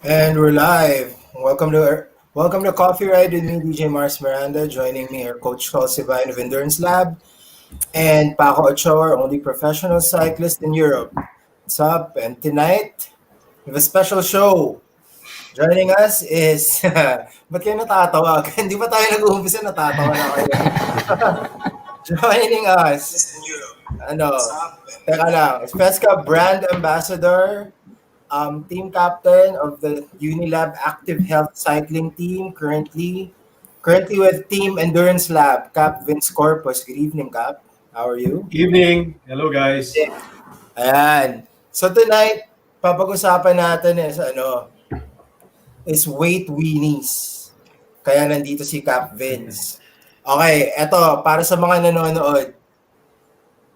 And we're live. Welcome to Coffee Ride with me, DJ Mars Miranda. Joining me are Coach Colsivine of Endurance Lab and Paco Ochoa, only professional cyclist in Europe. What's up? And tonight, we have a special show. Joining us is, ba't kayo natatawa? Hindi pa tayo nag-uumpisa, natatawa na kayo. Joining us, ano, teka lang, Festka Brand Ambassador, team captain of the Unilab Active Health Cycling Team, currently with Team Endurance Lab, Cap Vince Corpus. Good evening, Cap. How are you? Evening. Hello, guys. Ayan. So tonight, papag-usapan natin is weight weenies. Kaya nandito si Cap Vince. Okay, eto, para sa mga nanonood,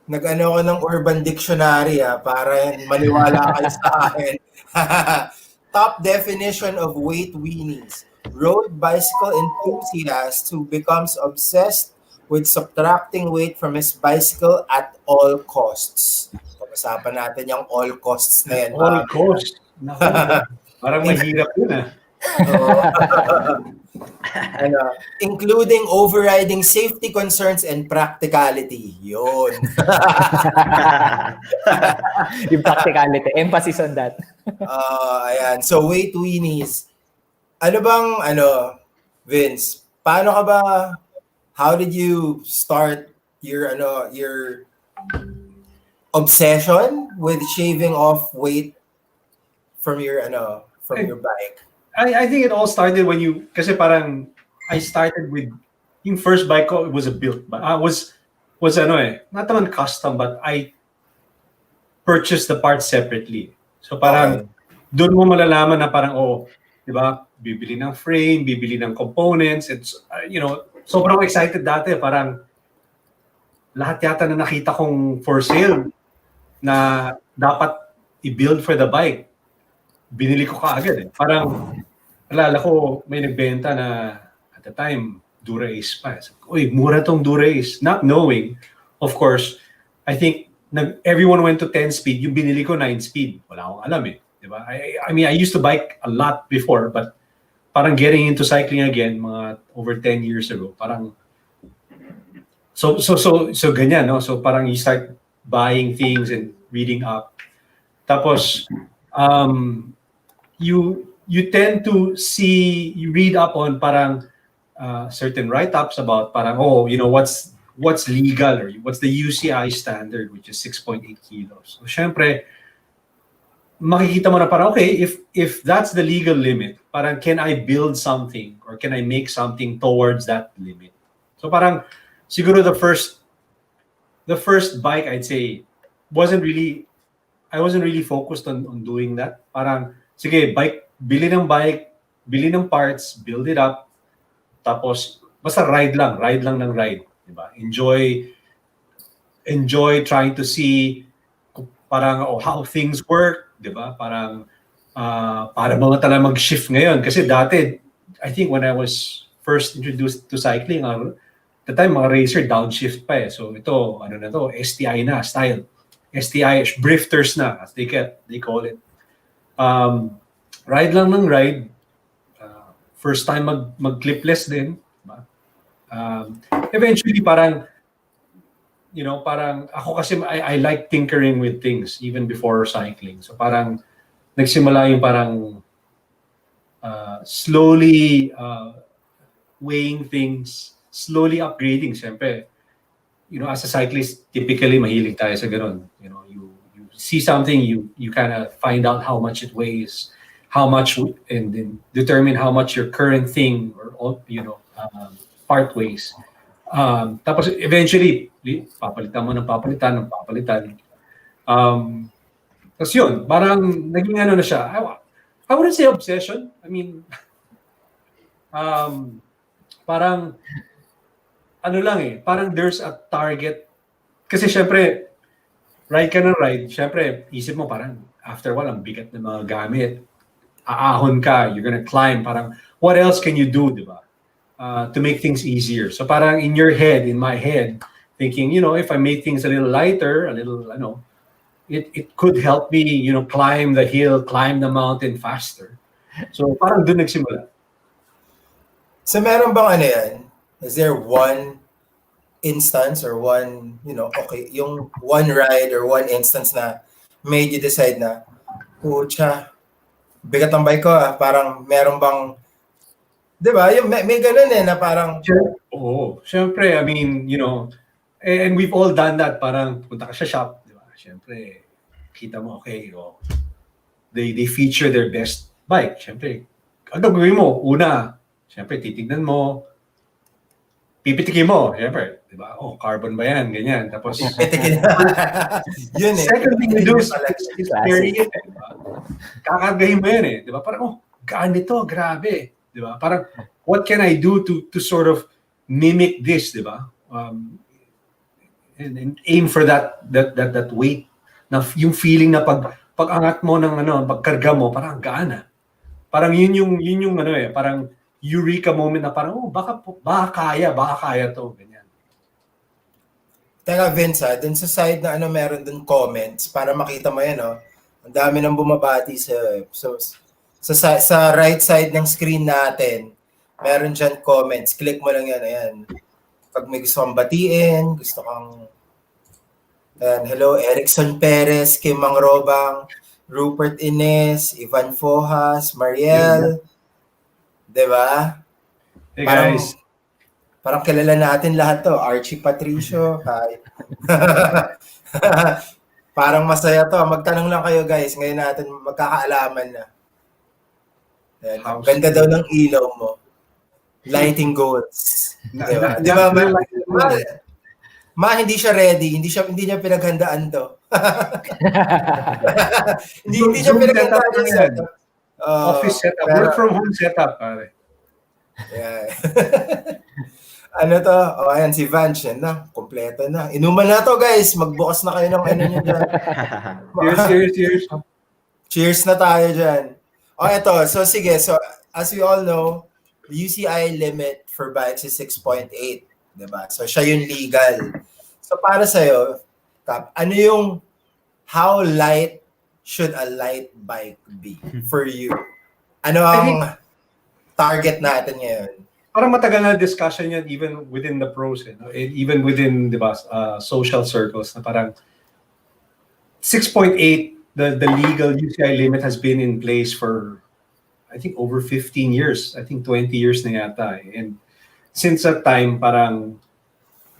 nag-ano ako ng Urban Dictionary para maniwala kayo sa akin. Top definition of weight weenies. Road bicycle enthusiast who becomes obsessed with subtracting weight from his bicycle at all costs. Pag-usapan natin yung all costs na yan. All cost. Naku, parang mahirap yun Including overriding safety concerns and practicality. Yun. Yung practicality. Emphasis on that. Ayan. So, weight weenies. Ano bang, Vince, paano ka ba, how did you start your obsession with shaving off weight from your bike? I think it all started when kasi parang I started with yung first bike ko, it was a built bike. Was not naman custom, but I purchased the parts separately. So parang doon mo malalaman na parang di ba? Bibili ng frame, bibili ng components. It's sobrang excited dati, parang lahat yata na nakita kong for sale na dapat i-build for the bike. Binili ko kaagad . Parang alala ko may nagbenta na at the time Dura-Ace pa. Uy, mura tong Dura-Ace. Not knowing, of course, I think everyone went to 10 speed. Yung binili ko 9 speed. Wala akong alam Diba? I mean, I used to bike a lot before, but parang getting into cycling again mga over 10 years ago. Parang so ganyan, no? So parang you start buying things and reading up. Tapos you tend to you read up on parang certain write-ups about parang what's legal or what's the UCI standard, which is 6.8 kilos. So syempre makikita mo na parang okay, if that's the legal limit, parang can I build something or can I make something towards that limit? So parang siguro the first bike I'd say I wasn't really focused on doing that. Parang sige, bili ng parts, build it up, tapos basta ride lang ng ride, diba? Enjoy trying to see parang how things work, diba? Parang para mga talaga mag-shift ngayon kasi dati I think when I was first introduced to cycling, the time mga racer downshift pa So ito, STI na style. STI, drifters na as they call it. Ride lang ng ride. First time mag-clipless din. Diba? Eventually parang ako kasi I like tinkering with things even before cycling. So parang nagsimula yung parang slowly weighing things, slowly upgrading. Siyempre, as a cyclist, typically mahilig tayo sa ganun. You see something, you kind of find out how much it weighs, how much, and then determine how much your current thing or part weighs. Tapos eventually, papalitan mo ng papalitan. Tapos yun, parang naging na siya. I wouldn't say obsession. I mean, parang parang there's a target. Kasi syempre, ride ka ng ride, syempre, isip mo parang after a while, ang bigat ng mga gamit. Aahon ka, you're gonna climb. Parang, what else can you do, di ba? To make things easier. So parang in my head, thinking, if I make things a little lighter, it could help me, climb the hill, climb the mountain faster. So parang doon nagsimula. So meron bang ano yan? Is there one instance or one, okay, yung one ride or one instance na made you decide na, pucha, bigat ang bike ko parang meron bang, di ba? Yung may ganun na parang, Oo. Siyempre, I mean, and we've all done that. Parang punta ka sa shop, di ba? Siyempre, kita mo, okay, they feature their best bike. Siyempre, ang gagawin mo, una, siyempre, titignan mo, pipitikin mo, siyempre, di ba? Oh, carbon ba yan? Ganyan. Tapos, pitikin. Yun second thing you do is carry Classic. it. Diba? Kakagahin mo yan di ba? Parang, gaan nito, grabe. Di ba? Parang, what can I do to sort of mimic this, di ba? And aim for that weight, na yung feeling na pag angat mo ng pagkarga mo, parang gaan. Parang yun yung parang eureka moment na parang, baka kaya to, ganyan. Teka Vince dun sa side na meron dun comments para makita mo yan ang dami nang bumabati sa right side ng screen natin. Meron dyan comments. Click mo lang yan. Ayan. Pag may gusto kang batiin, gusto kang ayan, hello, Erickson Perez, Kim Mang Robang, Rupert Ines, Ivan Fojas, Mariel. Diba? Hey guys. Parang kilala natin lahat to. Archie Patricio. Hi. Parang masaya to. Magtanong lang kayo guys. Ngayon natin magkakaalaman na. Ayan, ang ganda daw ng ilaw mo. Lighting goals. Diba? Diba? Hindi siya ready. Hindi niya pinaghandaan to. hindi niya pinaghandaan to. Office setup. Work from home setup. Pare. Yeah. Ano to? Ayan si Vance. Yan na. Kompleto na. Inuman na to guys. Magbukas na kayo ng nyo dyan. Cheers. Cheers na tayo dyan. Eto. So sige. So as we all know, the UCI limit for bikes is 6.8. Diba? So siya yung legal. So para sa'yo, Kap, ano yung how light should a light bike be for you? Ano ang target natin ngayon? Parang matagal na discussion yan even within the pros, even within social circles na parang 6.8, the legal UCI limit has been in place for I think over 15 years. I think 20 years na yata. And since that time, parang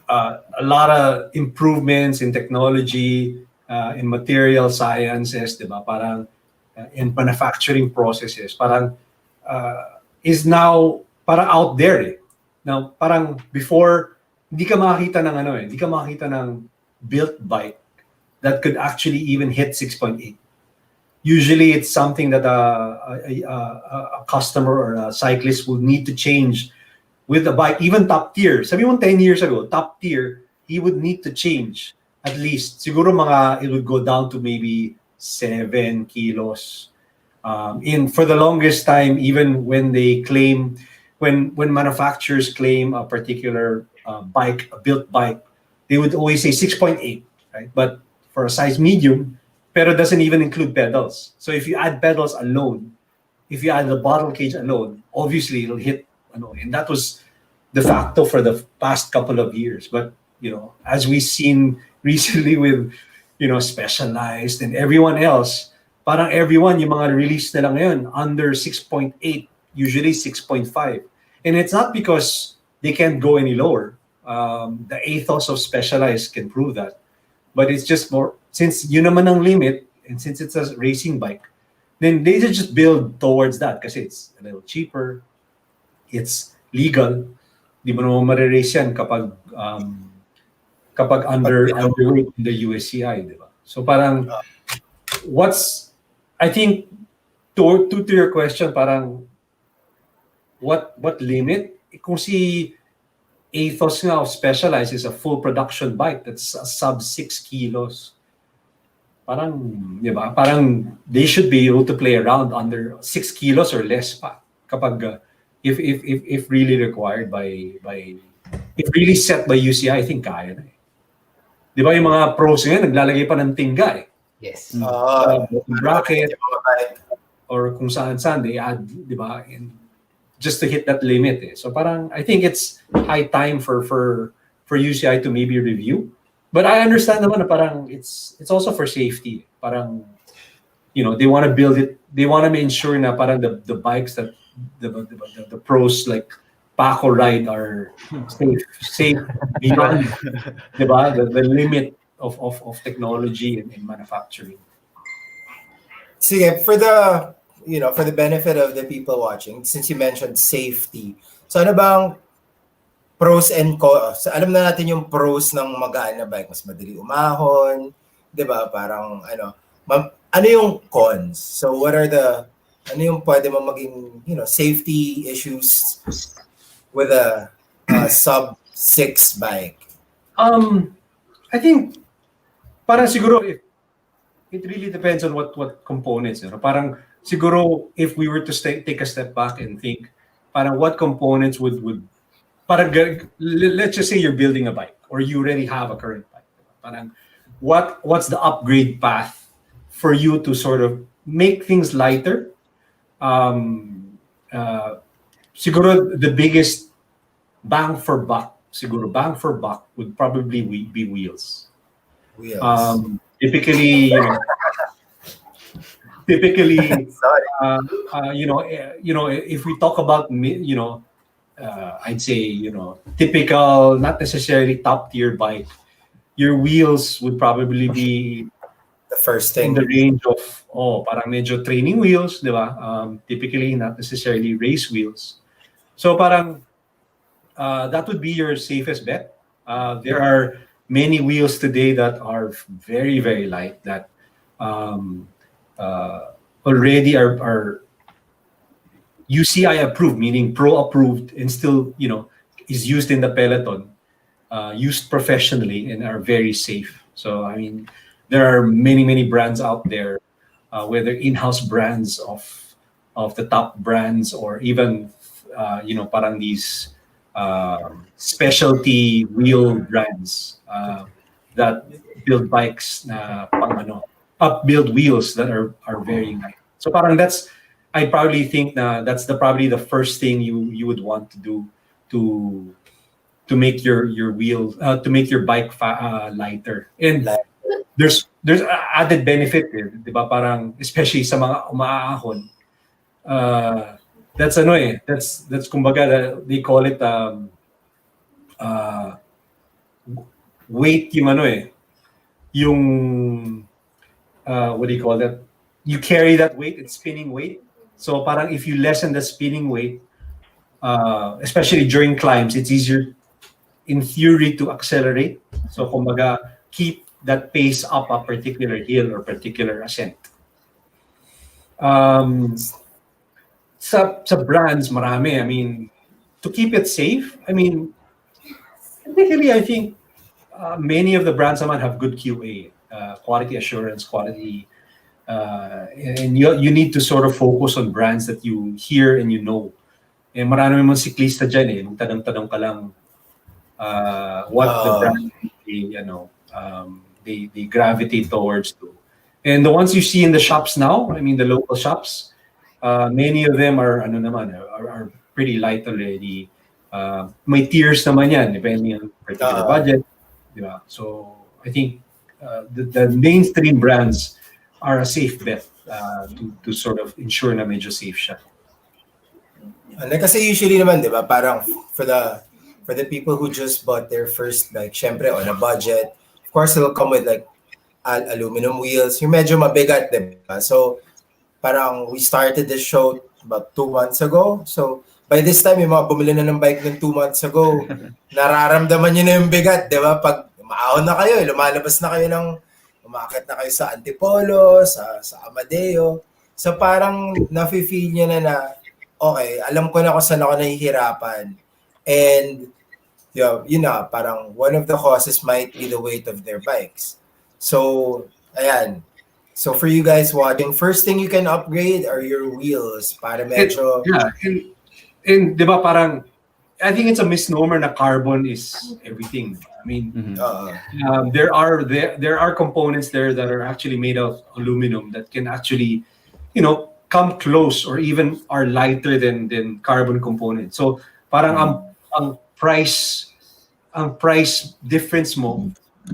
a lot of improvements in technology, in material sciences, diba? Parang in manufacturing processes, parang is now parang out there. Now, parang before, hindi ka makakita ng built bike that could actually even hit 6.8. Usually, it's something that a customer or a cyclist will need to change with the bike, even top tier. Sabi mo 10 years ago, top tier, he would need to change at least. Siguro it would go down to maybe 7 kilos. For the longest time, even when they claim, when manufacturers claim a particular bike, a built bike, they would always say 6.8, right? But for a size medium, pero doesn't even include pedals. So if you add pedals alone, if you add the bottle cage alone, obviously it'll hit, and that was de facto for the past couple of years. But, as we've seen recently with, Specialized and everyone else, parang everyone, yung mga release nila ngayon, under 6.8, usually 6.5. And it's not because they can't go any lower. The ethos of Specialized can prove that. But it's just more, since yun naman ang limit, and since it's a racing bike, then they just build towards that kasi it's a little cheaper, it's legal. Di mo naman marirace yan kapag underweight in the USCI, di ba? So parang, I think, to your question, parang, what limit? Kung si ethos nga of Specialized is a full production bike that's sub 6 kilos. Parang, di ba? Parang they should be able to play around under 6 kilos or less pa. Kapag, if really required if really set by UCI, I think kaya na eh. Di ba yung mga pros ngayon, naglalagay pa ng tingga eh. Yes. Bracket. or kung saan they add, di ba? And just to hit that limit. So parang I think it's high time for UCI to maybe review. But I understand naman na parang it's also for safety. Parang they want to build it. They want to ensure na parang the bikes that the pros like Paco ride are safe beyond the limit of technology and manufacturing. Sige, for the benefit of the people watching, since you mentioned safety, so ano bang pros and cons? Alam na natin yung pros ng magaan na bike, mas madali umahon, 'di ba? Parang ano yung cons? So what are ano yung pwede mo maging, safety issues with a sub 6 bike? I think parang siguro it really depends on what components. Parang siguro if we were to take a step back and think, parang what components would parang let's just say you're building a bike or you already have a current bike. Parang what's the upgrade path for you to sort of make things lighter? Siguro the biggest bang for buck would probably be wheels. Typically, if we talk about, I'd say, typical, not necessarily top tier bike, your wheels would probably be the first thing in the range of, parang medyo training wheels, di ba? Typically, not necessarily race wheels. So parang, that would be your safest bet. There are many wheels today that are very, very light that already are UCI approved, meaning pro approved, and still is used in the peloton, used professionally, and are very safe. So I mean, there are many brands out there, whether in-house brands of the top brands or even parang these specialty wheel brands that build bikes na build wheels that are very light. So parang I probably think that's probably the first thing you would want to do to make your wheel to make your bike lighter. And there's added benefit, di ba? Parang especially sa mga umaahon. That's kumbaga they call it weight yung what do you call that? You carry that weight, it's spinning weight. So parang if you lessen the spinning weight, especially during climbs, it's easier in theory to accelerate. So kumbaga keep that pace up a particular hill or particular ascent. Sa brands, marami. I mean, to keep it safe, I mean, typically, I think many of the brands naman have good QA, quality assurance, quality, and you need to sort of focus on brands that you hear and you know. Eh, marami mga siklista dyan magtanong-tanong ka lang what the brand they gravitate towards to. And the ones you see in the shops now, I mean, the local shops, many of them are pretty light already. May tiers naman yan, depending on particular budget. Diba? So I think the mainstream brands are a safe bet to sort of ensure na medyo safe siya. Kasi usually naman, di ba, parang for the people who just bought their first bike, syempre on a budget, of course it'll come with like aluminum wheels, yung medyo mabigat, di ba? So parang we started this show about 2 months ago. So by this time, yung mga bumili na ng bike ng 2 months ago, nararamdaman nyo na yung bigat, di ba? Pag maahon na kayo, lumalabas na kayo umakit na kayo sa Antipolo, sa Amadeo. So parang nafe-feel nyo na okay, alam ko na kung saan ako nahihirapan. And yun na, parang one of the causes might be the weight of their bikes. So, ayan. So for you guys watching, first thing you can upgrade are your wheels para medyo... And di ba parang, I think it's a misnomer na carbon is everything. I mean, there are components there that are actually made of aluminum that can actually, come close or even are lighter than carbon components. So parang ang price difference mo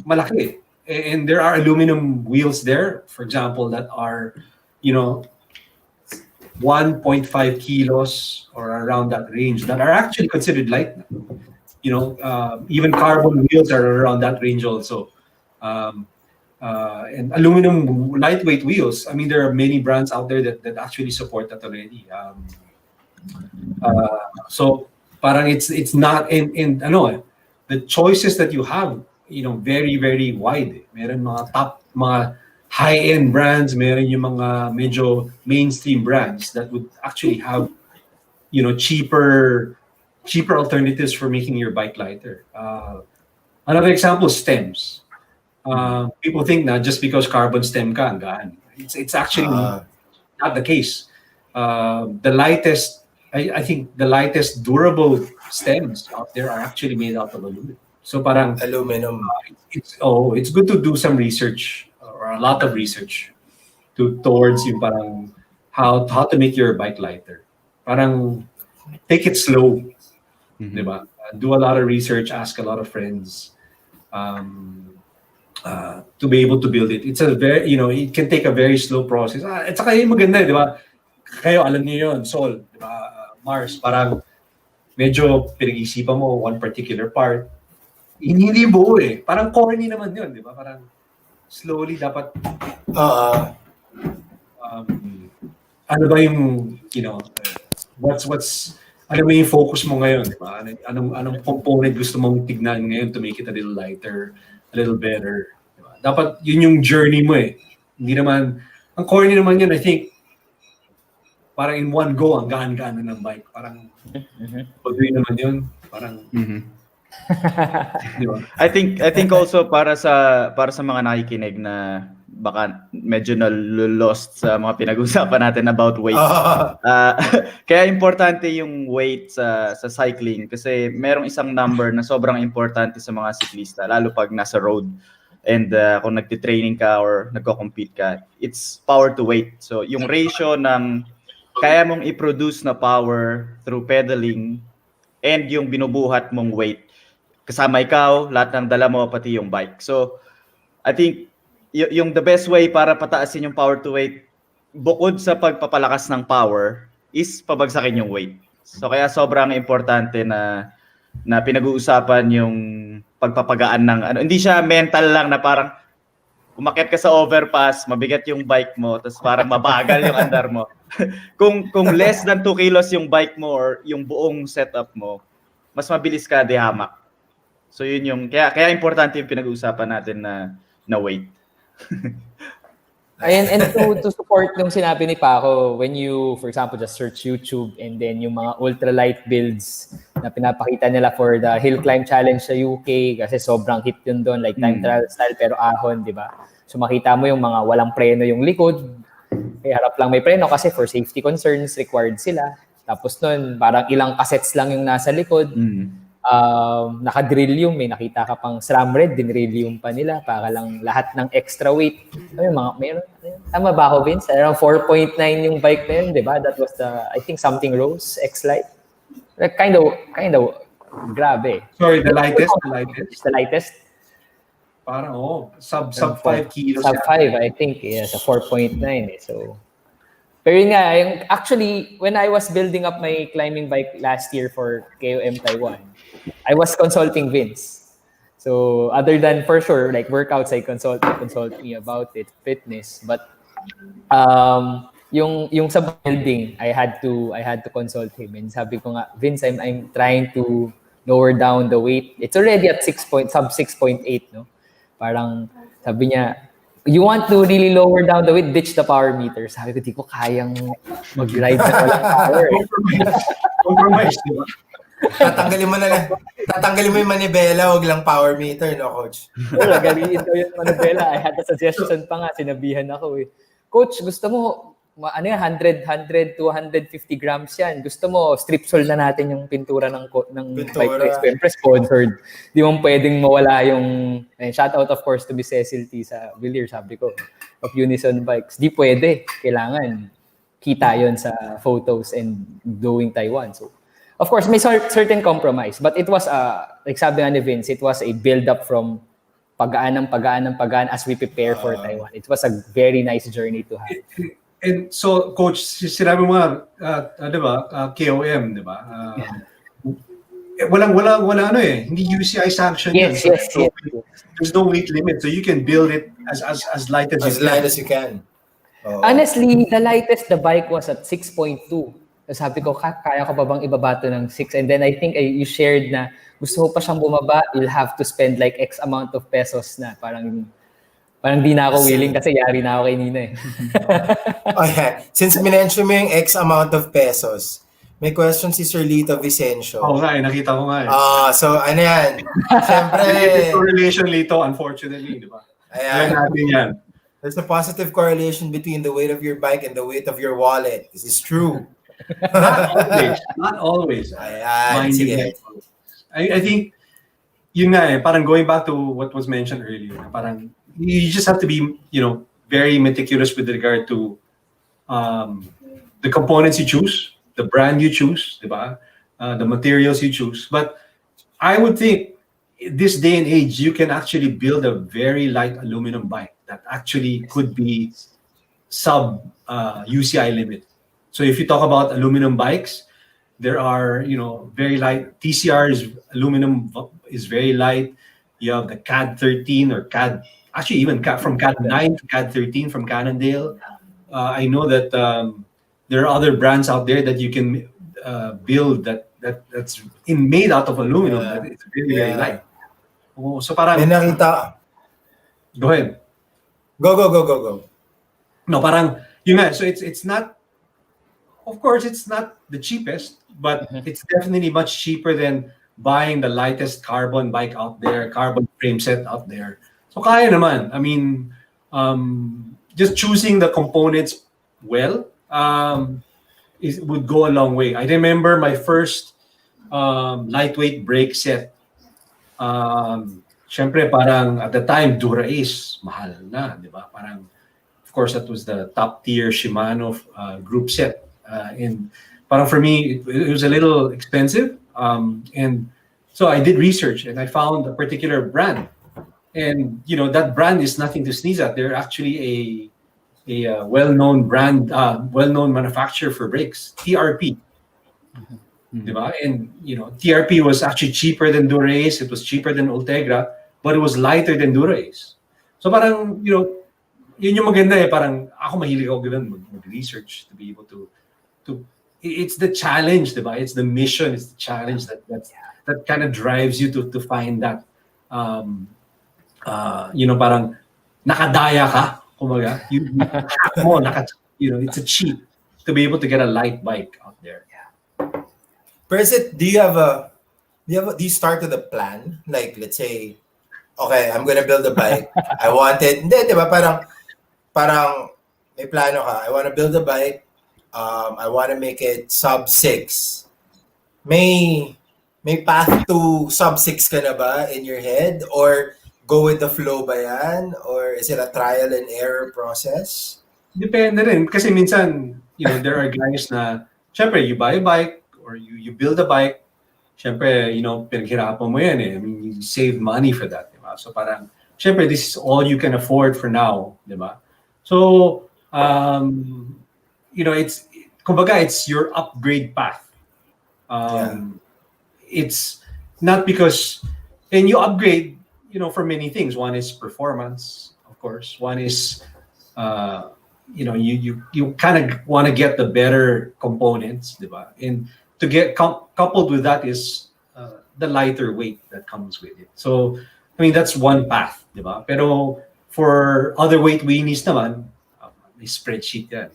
malaki. And there are aluminum wheels there, for example, that are, 1.5 kilos or around that range that are actually considered light. Even carbon wheels are around that range also. And aluminum lightweight wheels. I mean, there are many brands out there that actually support that already. So parang it's not in the choices that you have, very very wide. Meron mga high-end brands, meron yung mga medyo mainstream brands that would actually have cheaper alternatives for making your bike lighter. Another example, stems. People think na just because carbon stem ka, ang gaan. It's actually not the case. The lightest, I think the lightest durable stems out there are actually made out of aluminum. So parang aluminum. It's good to do some research or a lot of research towards yung parang how to make your bike lighter. Parang take it slow, diba? Do a lot of research, ask a lot of friends. To be able to build it. It's a very, it can take a very slow process. At saka yung maganda, di ba? Kayo, alam niyo yun, Sol, di ba? Mars, parang medyo pinag-isipan mo one particular part. Hindi buo eh. Parang corny naman yun, di ba? Parang slowly dapat ano ba yung, what's ano ba yung focus mo ngayon, di ba? Anong component gusto mong tignan ngayon to make it a little lighter, a little better. Diba? Dapat yun yung journey mo eh. Hindi naman, ang corny naman yun, I think, parang in one go, ang gaan-gaan na ng bike. Parang, pag-uwi naman yun, parang, diba? I think also para sa mga nakikinig na baka medyo na lost sa mga pinag-usapan natin about weight. Kaya importante yung weight sa cycling kasi merong isang number na sobrang importante sa mga siklista lalo pag nasa road and kung nagti-training ka or nagko-compete ka, it's power to weight. So yung ratio ng kaya mong i-produce na power through pedaling and yung binubuhat mong weight kasama ikaw, lahat ng dala mo pati yung bike. So I think yung the best way para pataasin yung power to weight bukod sa pagpapalakas ng power is pabagsakin yung weight. So kaya sobrang importante na pinag-uusapan yung pagpapagaan ng hindi siya mental lang na parang umakyat ka sa overpass, mabigat yung bike mo, tapos parang mabagal yung andar mo. kung less than 2 kilos yung bike mo or yung buong setup mo, mas mabilis ka hamak. So yun yung kaya importante yung pinag-uusapan natin na weight. And to support yung sinabi ni Paco, when you, for example, just search YouTube and then yung mga ultralight builds na pinapakita nila for the Hill Climb Challenge sa UK kasi sobrang hit yun doon, like time trial style pero ahon, di ba? So makita mo yung mga walang preno yung likod, kaya harap lang may preno kasi for safety concerns, required sila. Tapos nun, parang ilang cassettes lang yung nasa likod. Naka-drill yung may nakita ka pang SRAM red, dinrillium pa nila para lang lahat ng extra weight. Meron, tama ba ako, Vince? Around 4.9 yung bike na yun, di ba? That was the, I think, something Rose X-Lite. Kind of, grabe. Sorry, the lightest? The lightest? Parang, sub 5 kilos. Sub 5, I think, sa 4.9 eh. So, pero yun nga, actually, when I was building up my climbing bike last year for KOM Taiwan, I was consulting Vince. So other than for sure, like workouts, I consult me about it, fitness. But yung sa building, I had to consult him. And sabi ko nga, Vince, I'm trying to lower down the weight. It's already at sub 6.8, no? Parang sabi niya, you want to really lower down the weight, ditch the power meter. Sabi ko, di ko kayang mag-ride na walang power. Compromise, di ba? Tatanggalin mo yung manibela, wag lang power meter, no, Coach? Wala, galiin daw yung manibela. I had a suggestion pa nga, sinabihan ako eh. Coach, gusto mo, 100 to 150 grams yan. Gusto mo, strip sole na natin yung pintura ng bike race. Siyempre, sponsored. Di mo pwedeng mawala yung, shout out of course to Miss Cecil T sa Villiers, sabi ko, of Unison Bikes. Di pwede. Kailangan kita yon sa photos and doing Taiwan. So, of course, may certain compromise. But it was, like sabi nga ni Vince, it was a build-up from pagaan as we prepare for Taiwan. It was a very nice journey to have. And so, Coach, sinabi mo nga, di ba, KOM, di ba? Walang ano eh, hindi UCI sanction. Yes. There's no weight limit, so you can build it as light as you can. As light as you can. Honestly, the lightest the bike was at 6.2. Sabi ko, kaya ko pa bang ibaba to ng 6? And then I think you shared na gusto ko pa siyang bumaba, you'll have to spend like X amount of pesos na. Parang di na ako willing kasi yari na ako kay Nina eh. Okay. Since minention mo yung X amount of pesos, may question si Sir Lito Vicencio. Oo nga eh, nakita ko nga eh. So ano yan? Siyempre, correlation Lito, unfortunately, di ba? Ayan. Natin yan. There's a positive correlation between the weight of your bike and the weight of your wallet. This is true. Not always. Ayan, sige. I think, yun nga eh, parang going back to what was mentioned earlier, parang you just have to be, very meticulous with regard to the components you choose, the brand you choose, diba? The materials you choose. But I would think this day and age, you can actually build a very light aluminum bike that actually could be sub UCI limit. So if you talk about aluminum bikes, there are, very light. TCR's aluminum is very light. You have the CAD 13 or CAD, actually even from CAD 9 to CAD 13 from Cannondale. I know that there are other brands out there that you can build that's made out of aluminum. That it's really very light. Oh, so parang May nakita. Go ahead. Go. No, parang yun nga. So it's not. Of course, it's not the cheapest, but it's definitely much cheaper than buying the lightest carbon bike out there, carbon frame set out there. So kaya naman. I mean, just choosing the components well would go a long way. I remember my first lightweight brake set. Syempre parang at the time Dura Ace mahal na, di ba? Parang of course that was the top tier Shimano group set, and parang for me it was a little expensive, and so I did research and I found a particular brand, and that brand is nothing to sneeze at. They're actually a well-known brand, well-known manufacturer for brakes, TRP. Diba? And TRP was actually cheaper than Dura Ace. It was cheaper than Ultegra, but it was lighter than Dura Ace. So parang yun yung maganda eh. Parang ako mahilig ako ganun mag-research to be able to. It's the challenge, diba? It's the mission. It's the challenge that kind of drives you to find that. Parang nakadaya ka. Kumaga, it's a cheat to be able to get a light bike out there. President, do you start with a plan? Like, let's say, okay, I'm gonna build a bike. I want it. Hindi, di ba? Parang may plano ka. I want to build a bike. I want to make it sub 6. May path to sub 6 ka na ba in your head? Or go with the flow ba yan? Or is it a trial and error process? Depende rin. Kasi minsan, there are guys na, syempre, you buy a bike or you build a bike, syempre, pinaghirapan mo yan eh. I mean, you save money for that, diba? So parang, syempre, this is all you can afford for now, diba? So, it's your upgrade path. It's not because, and you upgrade, for many things. One is performance, of course. One is, you kind of want to get the better components, diba? And to get coupled with that is the lighter weight that comes with it. So, I mean, that's one path, diba? Pero for other weight weenies naman, may spreadsheet yan.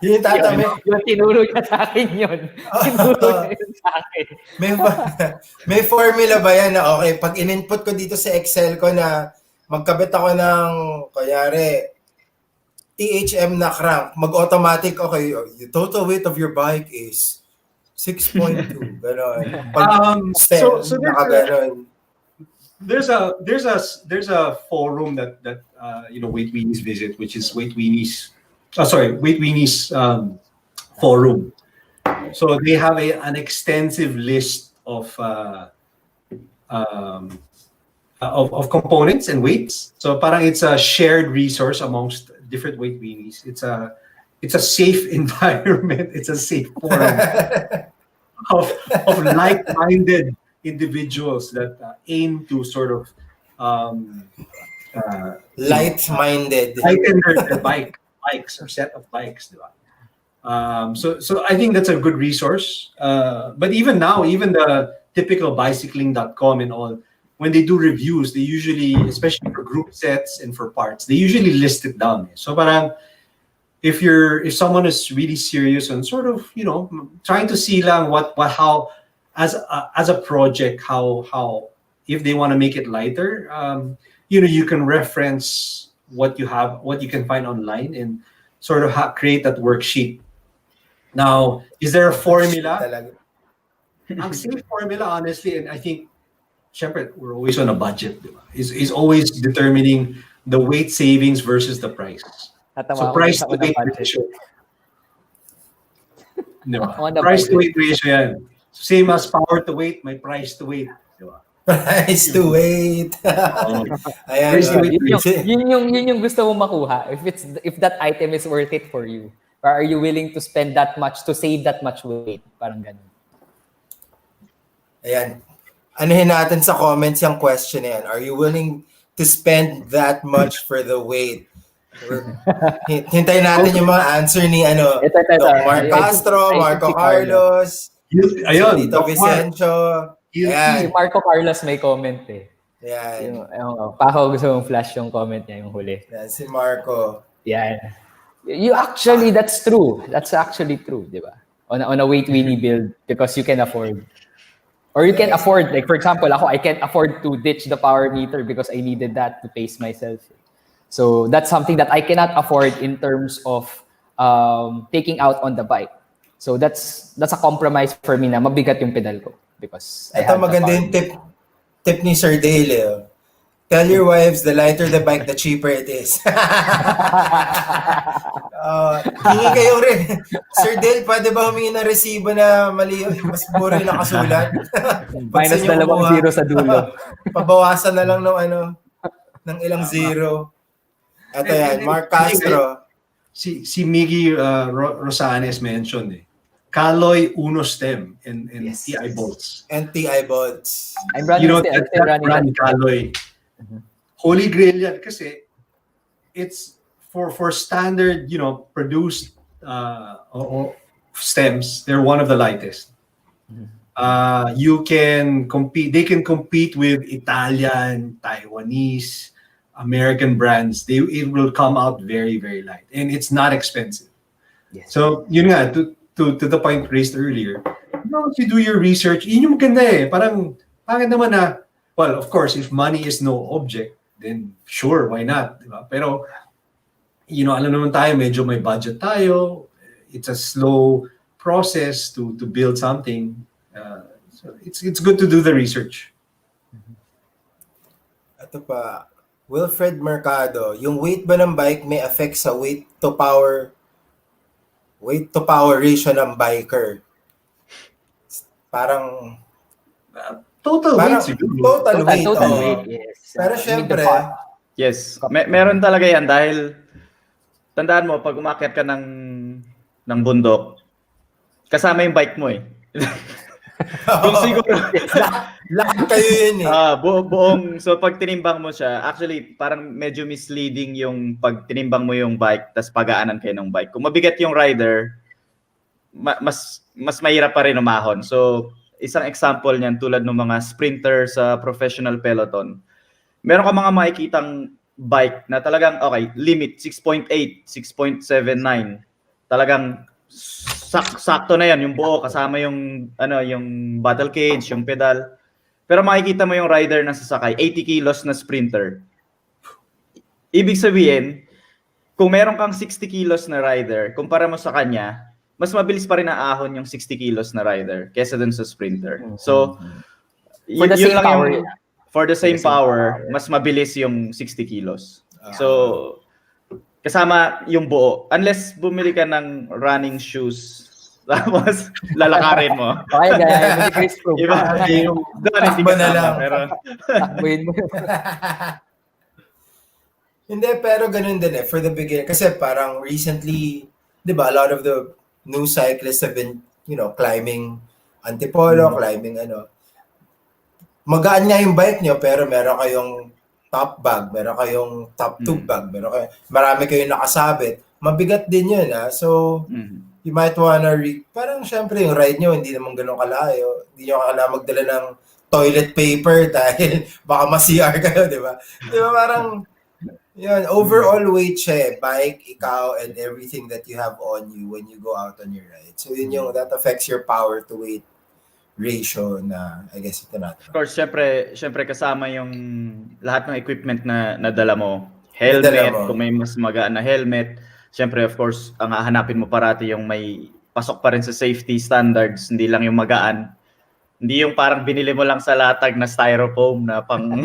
Yung tatami. Yung tinuro niya sa akin yun. Tinuro niya yun sa akin. May formula ba yan na okay, pag in-input ko dito sa Excel ko na magkabit ako ng, kayari, THM na crank, mag-automatic, okay, the total weight of your bike is 6.2. Ganon. So there's a forum that Weight Weenies visit, which is Weight Weenies Weight Weenie's forum. So they have an extensive list of components and weights. So parang it's a shared resource amongst different weight weenies. It's a safe environment. It's a safe forum of like-minded individuals that aim to sort of light-minded. lighten their bikes or set of bikes, diba? So I think that's a good resource. But even now, even the typical bicycling.com and all, when they do reviews, they usually, especially for group sets and for parts, they usually list it down. So parang if someone is really serious and sort of, trying to see lang how as a project, how if they want to make it lighter, you can reference what you can find online and sort of create that worksheet. Now, is there a formula? Ang safe formula, honestly, and I think, syempre, we're always on a budget, diba? Is always determining the weight savings versus the price. So price to weight ratio. Diba? Price to weight ratio yan. Same as power to weight, may price to weight. Diba? Price to weight. Ayan, Price to weight ratio. Yun yung gusto mo makuha. If that item is worth it for you. Or are you willing to spend that much to save that much weight? Parang ganun. Ayan. Anuhin natin sa comments yung question na yan. Are you willing to spend that much for the weight? Hintayin natin yung mga answer ni Doc Mark Castro, Marco Carlos, Ayun, Tito Vicencio. Si Marco Carlos may comment eh. Yan. Pako gusto mong flash yung comment niya yung huli. Yan, si Marco. Yan. That's true. That's actually true, di ba? On a weight weenie build because you can afford. Or you can afford, like for example, I can't afford to ditch the power meter because I needed that to pace myself. So that's something that I cannot afford in terms of taking out on the bike. So that's a compromise for me na mabigat yung pedal ko because Ito maganda yung tip ni Sir Dale. Tell your wives, the lighter the bike, the cheaper it is. Hingi kayo rin. Sir Dale, pwede ba humingi ng resibo na mali, mas mura yung nakasulat? Minus 2 zero sa dulo. Pabawasan na lang ng ilang zero. Ito yan, Mark Castro. Si Miggy Rosanes mentioned Calloy Uno stem and Yes. TI bolts. And TI bolts. I'm running still running brand Calloy. Holy Grail yan kasi it's for standard, produced stems, they're one of the lightest. You can compete, they can compete with Italian, Taiwanese, American brands. It will come out very, very light and it's not expensive. Yes. So, yun nga, to the point raised earlier, if you do your research, yun yung maganda Parang, pangit naman na, well, of course, if money is no object, then sure, why not? Diba? Pero, alam naman tayo, medyo may budget tayo. It's a slow process to build something. So it's good to do the research. Ito pa, Wilfred Mercado, yung weight ba ng bike may affect sa weight to power ratio ng biker? Parang Total weight siguro. Total weight. Yes. Pero syempre, yes, meron talaga yan dahil tandaan mo pag umakyat ka ng bundok, kasama yung bike mo Kung siguro lahat kayo yun buong so pag tinimbang mo siya, actually parang medyo misleading yung pag tinimbang mo yung bike tas pagaanan kayo ng bike. Kung mabigat yung rider, mas mahirap pa rin umahon. So isang example niyan tulad ng mga sprinter sa professional peloton. Meron ka mga makikitang bike na talagang limit 6.8, 6.79. Talagang sakto na yan yung buo kasama yung battle cage, yung pedal. Pero makikita mo yung rider na sasakay 80 kilos na sprinter. Ibig sabihin, kung meron kang 60 kilos na rider, kumpara mo sa kanya, mas mabilis pa rin ahon yung 60 kilos na rider kesa dun sa sprinter. So, for the same power, for the same power, mas mabilis yung 60 kilos. So, kasama yung buo. Unless bumili ka ng running shoes, tapos lalakarin mo. Okay, gaya mo si Chris Froome. Iba yung doon hindi Takbo na lang. kasama. Pero Takbuhin mo. Hindi, pero ganun din for the beginner. Kasi parang recently, di ba, a lot of the new cyclists have been, climbing Antipolo, climbing magaan nga yung bike nyo, pero meron kayong top bag, meron kayong top tube bag, marami kayong nakasabit. Mabigat din yun, So, you might wanna parang syempre yung ride nyo, hindi naman ganun kalayo. Hindi nyo kailangan magdala ng toilet paper dahil baka ma-CR kayo, di ba? Di ba parang, yun, overall weight siya bike, ikaw, and everything that you have on you when you go out on your ride. So yun that affects your power to weight ratio na, I guess, ito natin. of course, syempre kasama yung lahat ng equipment na nadala mo. Helmet, kung may mas magaan na helmet. Syempre, of course, ang hahanapin mo parati yung may pasok pa rin sa safety standards, hindi lang yung magaan. Hindi yung parang binili mo lang sa latag na styrofoam na pang...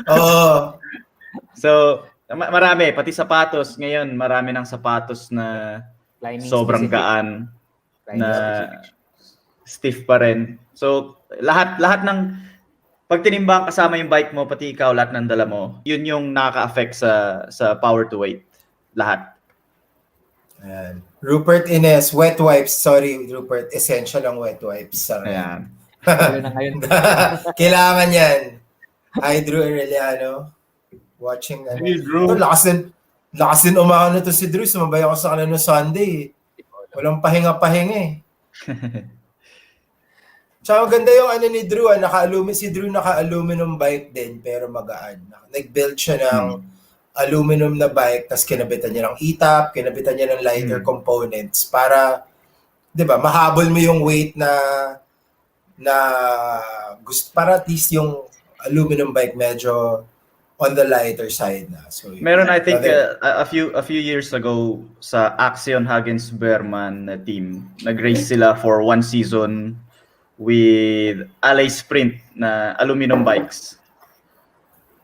Oo. So, marami. Pati sapatos. Ngayon, marami ng sapatos na Climbing sobrang specific. gaan Climbing na specific. stiff pa rin. So, lahat ng pag tinimbang kasama yung bike mo, pati ikaw, lahat ng dala mo, yun yung nakaka-affect sa power to weight. Lahat. Ayan. Rupert Ines, wet wipes. Sorry, Rupert. Essential ang wet wipes. Ayan. Lalo na ngayon. Kailangan yan. Hi, Drew Aureliano. Watching. Hey, Drew. Lakas din umano to si Drew. Sumabay ako sa kanila no Sunday. Walang pahinga-pahinga eh. Tsaka maganda yung ni Drew. Si Drew naka-aluminum bike din pero magaan. Nag-build siya ng aluminum na bike, tapos kinabitan niya ng e-top, kinabitan niya ng lighter components para, di ba, mahabol mo yung weight na gusto, para at least yung aluminum bike medyo on the lighter side na. So, Meron, I think, a few years ago sa Axion Hagens Berman na team, nag-race sila for one season with Alley Sprint na aluminum bikes.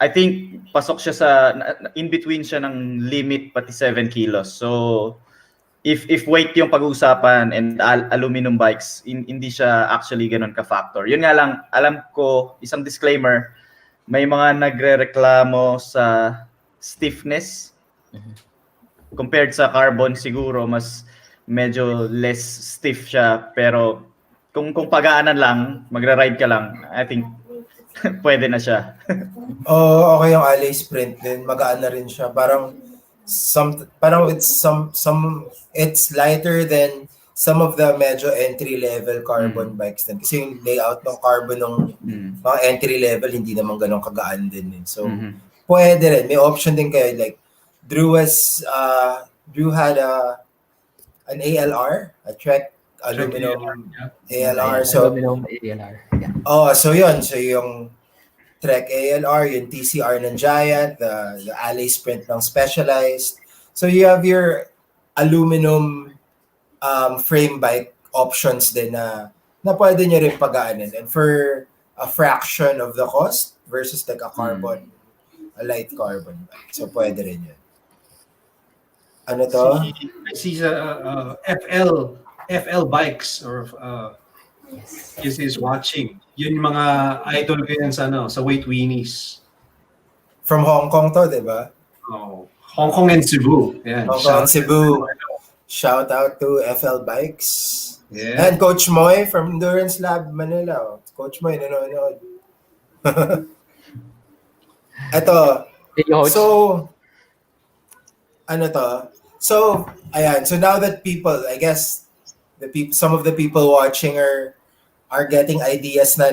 I think pasok siya sa in between siya ng limit pati 7 kilos. So if weight yung pag-uusapan and aluminum bikes, hindi siya actually ganun ka-factor. Yun nga lang, alam ko, isang disclaimer, may mga nagrereklamo sa stiffness compared sa carbon siguro mas medyo less stiff siya, pero kung pagaanan lang, magra-ride ka lang, I think pwede na siya. Okay yung Alley Sprint din. Magaan na rin siya. Parang it's lighter than some of the medyo entry-level carbon bikes din. Kasi yung layout ng carbon ng mga entry-level, hindi naman ganun kagaan din. So, pwede rin. May option din kayo. Like, Drew had an ALR, a Trek aluminum ALR. So, Aluminum ALR. Yeah. so yun. So yung Trek ALR, yung TCR ng Giant, the Alley Sprint ng Specialized. So you have your aluminum frame bike options din na pwede nyo rin pagaanin. And for a fraction of the cost versus like a light carbon bike. So pwede rin yun. Ano to? I see FL bikes or is watching. Yun yung mga idol ko yan sa weight weenies. From Hong Kong to, di ba? Oh, Hong Kong and Cebu. Yeah. Hong Kong, Cebu. Shout out to FL Bikes. Yeah. And Coach Moy from Endurance Lab Manila. Coach Moy, nanonood. Ito. So, ano to? So, ayan. So now that people, I guess, some of the people watching are getting ideas na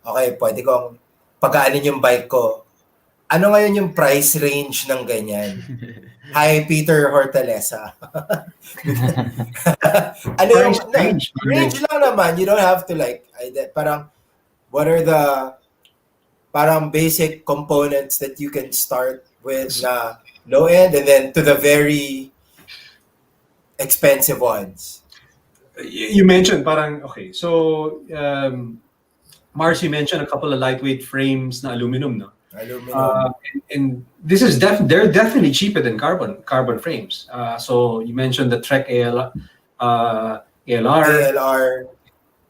okay, pwede kong pagaanin yung bike ko. Ano ngayon yung price range ng ganyan? Hi, Peter Hortaleza. Ano yung range lang naman. You don't have to parang what are the parang basic components that you can start with na low end and then to the very expensive ones. You mentioned parang, so Mars, you mentioned a couple of lightweight frames na aluminum, no? Aluminum. And this is they're definitely cheaper than carbon frames. So you mentioned the Trek ALR, ALR.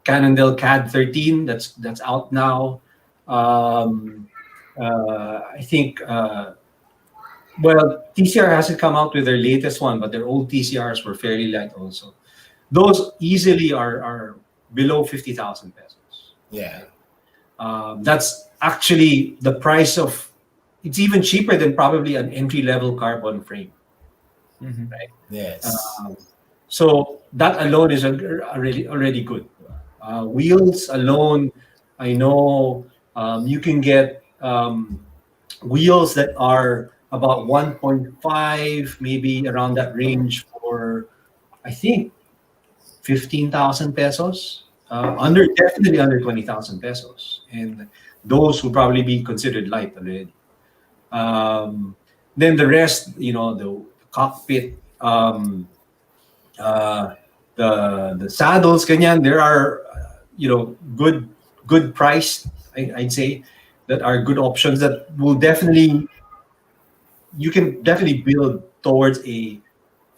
Cannondale CAD 13 that's out now. I think TCR hasn't come out with their latest one, but their old TCRs were fairly light also. Those easily are below 50,000 pesos. Yeah. That's actually the price of. It's even cheaper than probably an entry-level carbon frame. Right? Yes. So that alone is already good. Wheels alone, I know you can get wheels that are about 1.5, maybe around that range for, I think, 15,000 pesos. Definitely under 20,000 pesos. And those would probably be considered light already. Then the rest, the cockpit, the saddles, ganyan, there are, good price, I'd say, that are good options that you can definitely build towards a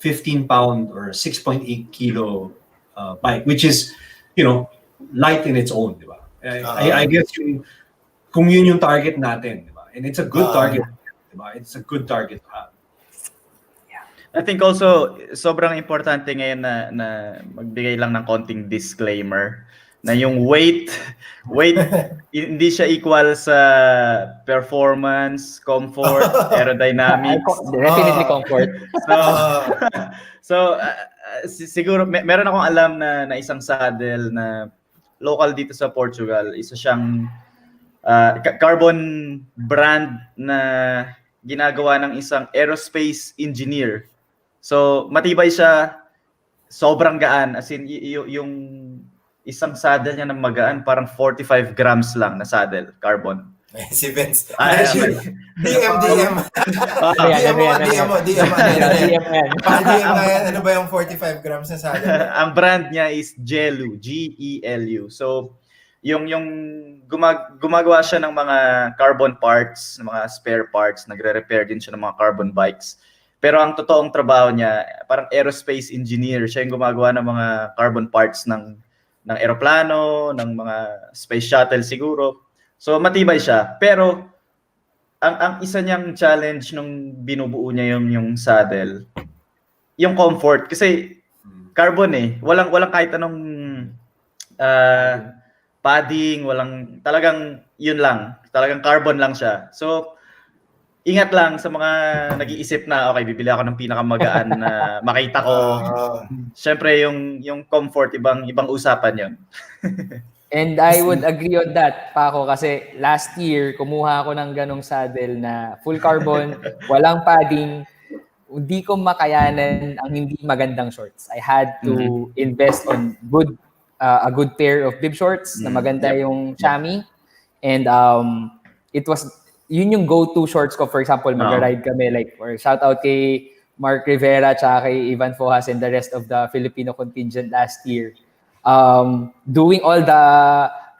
15-pound or a 6.8 kilo bike, which is, light in its own, di ba? I guess kung yun yung target natin, di ba? And it's a good target, di ba? It's a good target to have. I think also, sobrang importante ngayon na magbigay lang ng konting disclaimer na yung weight hindi siya equal sa performance, comfort, aerodynamics. Definitely comfort. So siguro meron akong alam na isang saddle na local dito sa Portugal, isa siyang carbon brand na ginagawa ng isang aerospace engineer. So matibay siya, sobrang gaan, as in yung isang saddle niya na magaan, parang 45 grams lang na saddle, carbon. Si Vince. DM ano ba yung 45 grams na saddle? Ang brand niya is Gelu, Gelu. So yung gumagawa siya ng mga carbon parts, ng mga spare parts, nagre-repair din siya ng mga carbon bikes. Pero ang totoong trabaho niya, parang aerospace engineer. Siya yung gumagawa ng mga carbon parts ng eroplano, ng mga space shuttle siguro. So matibay siya. Pero ang isa niyang challenge nung binubuo niya yung saddle, yung comfort. Kasi carbon walang kahit anong padding, talagang yun lang. Talagang carbon lang siya. So ingat lang sa mga nag-iisip na, okay, bibili ako ng pinakamagaan na makita ko. Siyempre, yung comfort, ibang usapan yun. And I would agree on that, Paco, kasi last year, kumuha ako ng ganong saddle na full carbon, walang padding, hindi ko makayanan ang hindi magandang shorts. I had to invest on a good pair of bib shorts na maganda yung chamois. And it was yun yung go-to shorts ko. For example, mag-ride kami, like, or shout out kay Mark Rivera tsaka kay Ivan Fojas and the rest of the Filipino contingent last year. Doing all the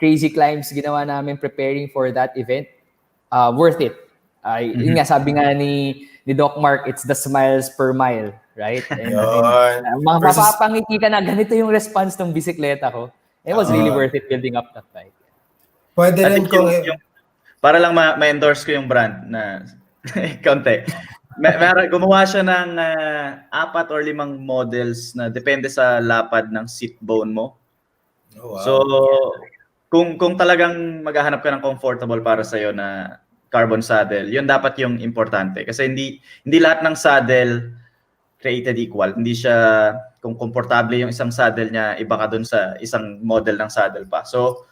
crazy climbs ginawa namin preparing for that event, worth it. Yun nga, sabi nga ni Doc Mark, it's the smiles per mile, right? And mapapangiti ka na, ganito yung response ng bisikleta ko. It was really worth it building up that bike. Pwede rin kung para lang ma-endorse ko yung brand na konti. Gumawa siya ng 4 or 5 models na depende sa lapad ng seat bone mo. Oh, wow. So, kung talagang maghahanap ka ng comfortable para sa'yo na carbon saddle, yun dapat yung importante. Kasi hindi lahat ng saddle created equal. Hindi siya, kung komportable yung isang saddle niya, iba ka dun sa isang model ng saddle pa. So,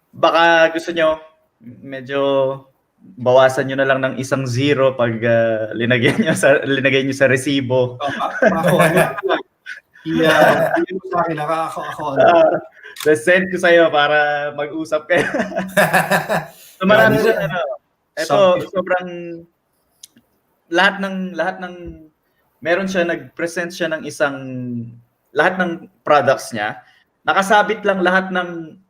baka gusto nyo, medyo bawasan nyo na lang ng 1 0 pag linagay nyo sa resibo. Hindi mo sa akin, ako. Send ko sa'yo para mag-usap kayo. So marami siya, ito, sobrang lahat ng meron siya, nag-present siya ng lahat ng products niya. Nakasabit lang lahat ng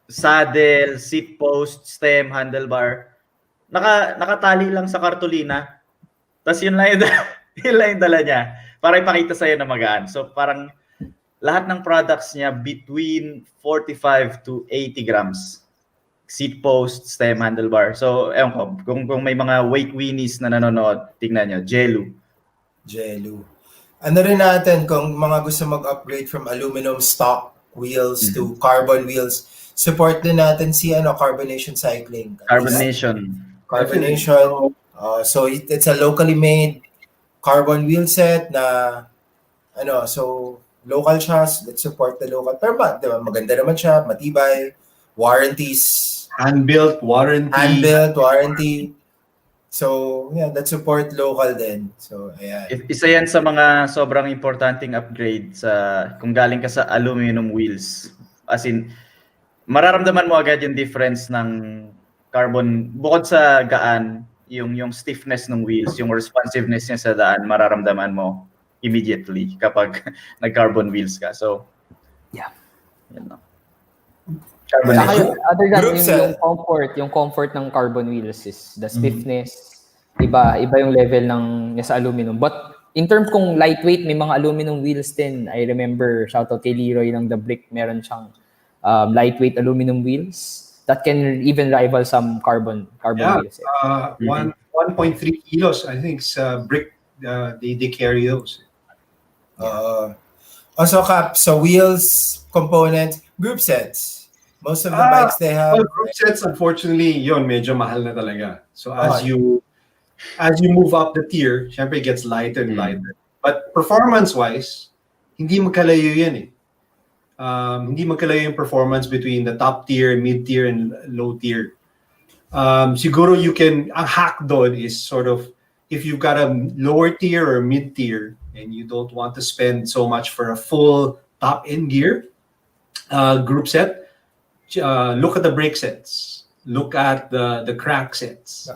saddle, seat post, stem, handlebar. nakatali lang sa kartolina. Tapos yun lang yung, yun lang yung dala niya para ipakita sa'yo na magaan. So parang lahat ng products niya between 45 to 80 grams. Seat post, stem, handlebar. So, ewan ko, kung may mga weight weenies na nanonood, tingnan nyo, Jelu. Ano rin natin kung mga gusto mag-upgrade from aluminum stock wheels to carbon wheels, support din natin si Carbonation Cycling. Carbonation. So it's a locally made carbon wheel set na so local siya, let's support the local. Pero diba, maganda naman siya, matibay, warranties, hand-built, warranty. So, yeah, let's support local din. So, ayan. Isa yan sa mga sobrang importanteng upgrade kung galing ka sa aluminum wheels. As in, mararamdaman mo agad yung difference ng carbon. Bukod sa gaan, yung stiffness ng wheels, yung responsiveness niya sa daan, mararamdaman mo immediately kapag nag-carbon wheels ka. So, yeah. Yan no. Other than yung comfort ng carbon wheels is the stiffness. Iba yung level ng sa aluminum. But in terms kung lightweight, may mga aluminum wheels din. I remember, shoutout kay Leroy ng The Brick, meron siyang lightweight aluminum wheels that can even rival some carbon wheels. 1.3 kilos, I think, sa Brick, they carry those. Also, Cap, so wheels, components, group sets. Most of the bikes they have. Well, group sets, unfortunately, yun, medyo mahal na talaga. So as you move up the tier, syempre it gets lighter and lighter. But performance-wise, hindi magkalayo yan eh. Hindi magkalayo yung performance between the top tier, mid-tier, and low tier. Siguro ang hack doon is sort of, if you've got a lower tier or mid-tier, and you don't want to spend so much for a full top-end gear group set, look at the brake sets. Look at the crank sets.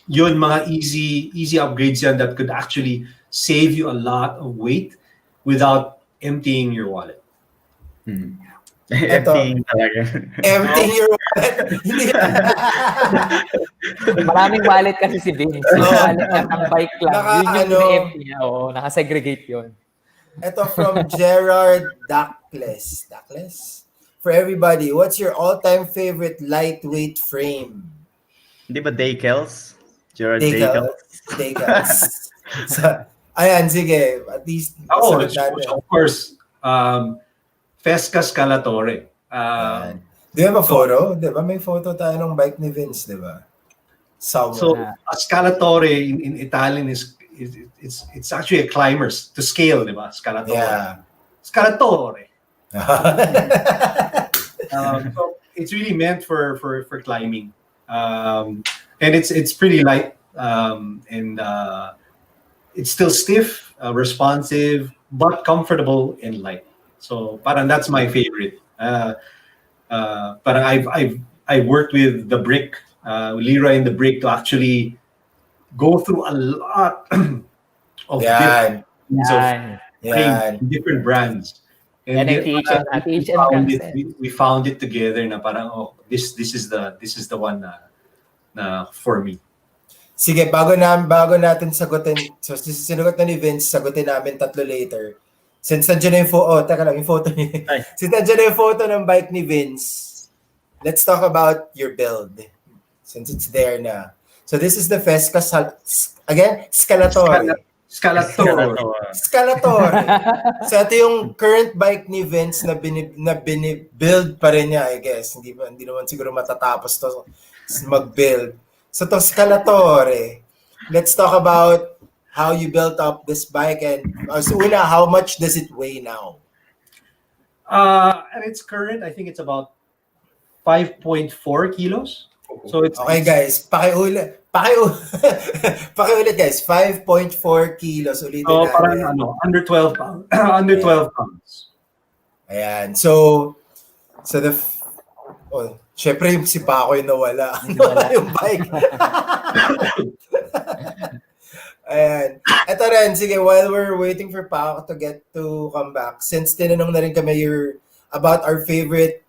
Yun, mga easy upgrades yan that could actually save you a lot of weight without emptying your wallet. Emptying talaga. Emptying your wallet. Maraming wallet kasi si Vince. Yung wallet niya, ang bike lang. Yun yung empty niya. Oo, nakasegregate yun. Ito from Gerard Dacles. For everybody, what's your all-time favorite lightweight frame? Hindi ba Dacles? Gerard Dacles. So, ayan, sige. At least, of course, Festka Ambassador. Do you have a photo? Diba? May photo tayo ng bike ni Vince, diba? So, Scalatore in Italian it's actually a climber's to scale, diba? Scalatore. Yeah. Scalatore. So it's really meant for climbing, and it's pretty light, and it's still stiff, responsive, but comfortable and light. So parang that's my favorite. Parang I've worked with the Brick, Leroy and the Brick to actually go through a lot of different brands. And we found it together na parang this is the one na for me. Sige, bago natin sagutin. So sinugot na ni Vince, sagutin namin tatlo later. Since nandiyan na yung photo ni Since nandiyan na yung photo ng bike ni Vince, let's talk about your build. Since it's there na. So this is the Festka Ambassador. Scalator. So ito yung current bike ni Vince na bini-build pa rin niya, I guess. Hindi naman siguro matatapos to mag-build. So to Scalator. Let's talk about how you built up this bike and so una, how much does it weigh now? At its current, I think it's about 5.4 kilos. So okay, guys, pakiulit guys, 5.4 kilos ulitin natin. Parang under 12 pounds. Under 12 pounds. Ayan. So syempre yung si Paco yung nawala. Nawala yung bike. Ayan. Ito rin, sige, while we're waiting for Paco to come back, since tinanong na rin kami about our favorite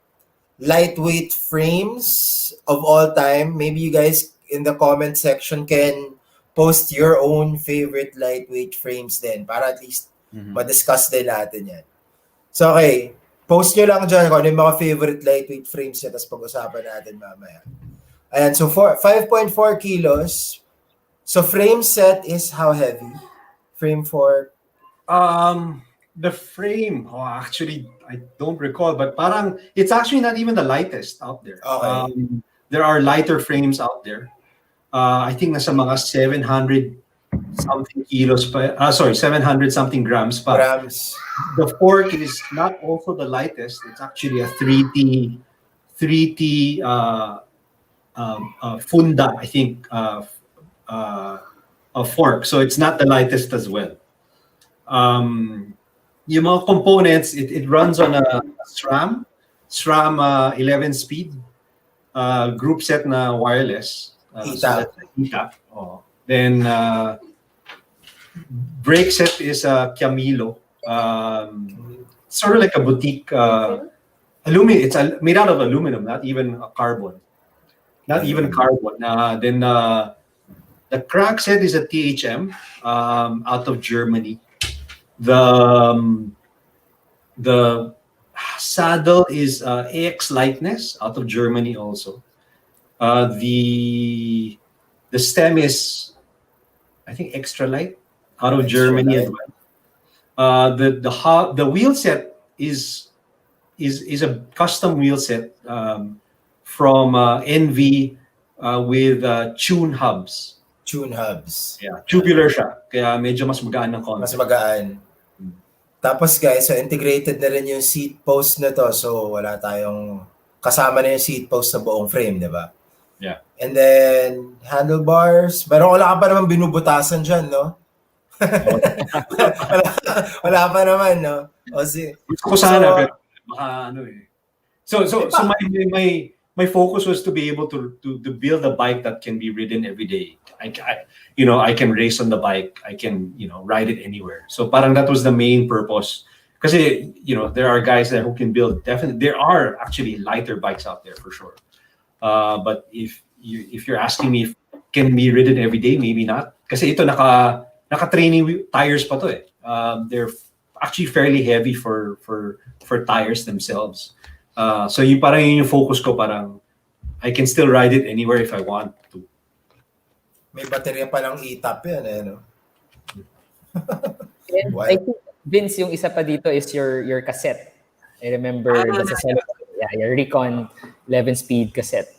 lightweight frames, frames of all time. Maybe you guys in the comment section can post your own favorite lightweight frames din para at least ma-discuss din natin yan. So okay, post nyo lang dyan kung ano yung mga favorite lightweight frames nyo, tapos pag-usapan natin mamaya. Ayan, so 5.4 kilos. So frame set is how heavy? Frame for... The frame, actually, I don't recall, but parang it's actually not even the lightest out there. Okay. There are lighter frames out there. I think nasa mga 700 something kilos pa. 700 something grams pa. Grams. The fork is not also the lightest. It's actually a 3T funda, I think, a fork. So it's not the lightest as well. Yung mga components, it runs on a SRAM 11 speed group set na wireless. ETAP. ETAP. Then brake set is a Camilo. Sort of like a boutique aluminum. It's made out of aluminum, not even a carbon. Not even carbon. Then the crank set is a THM out of Germany. The saddle is AX Lightness out of Germany also. The stem is, I think, Extra Light out of Germany as well. The wheel set is a custom wheel set from NV with tune hubs. Tune hubs. Yeah, tubular siya. Kaya medyo mas magaan ng konti. Mas magaan. Tapos guys, so integrated na rin yung seat post na to. So wala tayong kasama na yung seat post sa buong frame, di ba? Yeah. And then handlebars. Pero wala ka pa naman binubutasan dyan, no? wala pa naman, no? O si, gusto ko sana, pero baka ano eh. So my focus was to be able to build a bike that can be ridden every day. I can race on the bike. I can, ride it anywhere. So parang that was the main purpose. Kasi, there are guys there who can build, definitely, there are actually lighter bikes out there for sure. But if you're asking me if can be ridden every day, maybe not. Kasi ito naka-training tires pa to eh. They're actually fairly heavy for tires themselves. So parang yung focus ko, parang I can still ride it anywhere if I want to. may baterya palang ETAP yan, eh, no? And I think, Vince, yung isa pa dito is your cassette. I remember your Recon 11-speed cassette.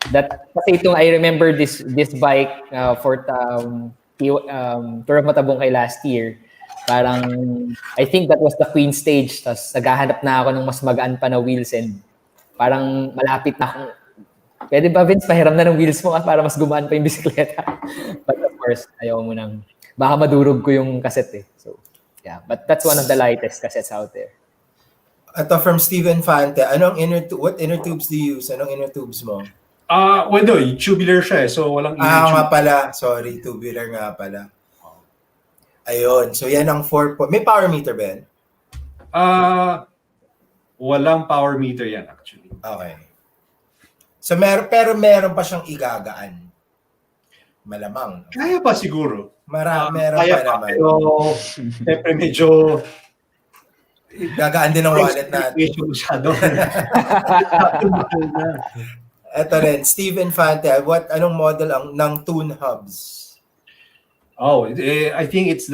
Kasi itong, I remember this bike for Tour of Matabungkay last year. Parang, I think that was the Queen stage. Tapos naghahanap na ako ng mas magaan pa na wheels and parang malapit na akong, pwede ba Vince, pahiram na ng wheels mo para mas gumaan pa yung bisikleta? But of course, ayaw mo nang, baka madurog ko yung cassette eh. So, yeah. But that's one of the lightest cassettes out there. Ito from Steven Fante. What inner tubes do you use? Anong inner tubes mo? Tubular siya eh. So, walang inner nga tube. pala. Sorry, tubular nga pala. Ayun. So, yan ang 4 po. May power meter ba yan? Walang power meter yan actually. Okay. So, pero meron pa siyang igagaan. Malamang. No? Kaya pa siguro. Meron Kaya pa naman. Pero, siyempre medyo Gagaan din ang wallet natin. Masyado. Ito rin, Steven Fante. Anong model ng Tune Hubs? I think it's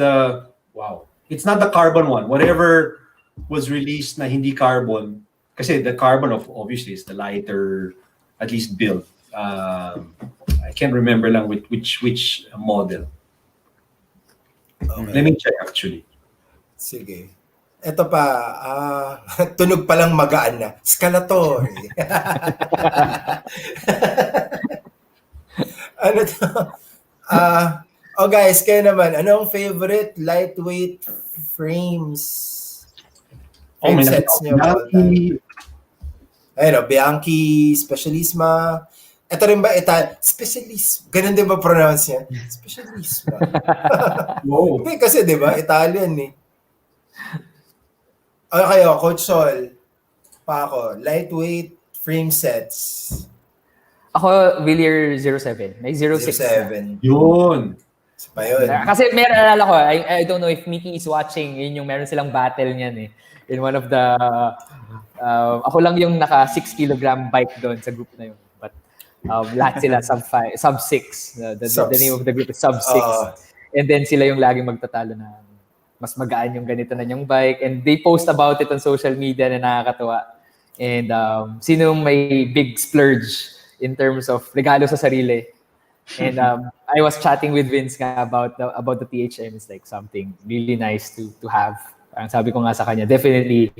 it's not the carbon one. Whatever was released na hindi carbon, kasi the carbon obviously is the lighter, at least build. I can't remember lang which model. Okay. Let me check actually. Sige. Ito pa, tunog palang magaan na. Scalator. Ano to? Guys, kayo naman, anong favorite lightweight frames? Frame sets nyo. Ayun, Bianchi, Specialisma. Ito rin ba, Specialisma? Ganun din ba pronounce niya? Specialisma. Wow. Hindi, kasi di ba, Italian eh. Kayo, Coach Sol, pa ako, lightweight frame sets. Ako, Villier 07. May 06 na. 07. Yun. Isa pa yun. Kasi meron, alala ko, I don't know if Mickey is watching, yun yung meron silang battle niyan eh. In one of the, ako lang yung naka 6 kilogram bike doon sa group na yun. But lahat sila sub 6. The name of the group is sub 6. And then sila yung laging magtatalo na mas magaan yung ganito na yung bike. And they post about it on social media na nakakatuwa. And sino may big splurge in terms of regalo sa sarili. And I was chatting with Vince nga about the THM. It's like something really nice to have. Ang sabi ko nga sa kanya, definitely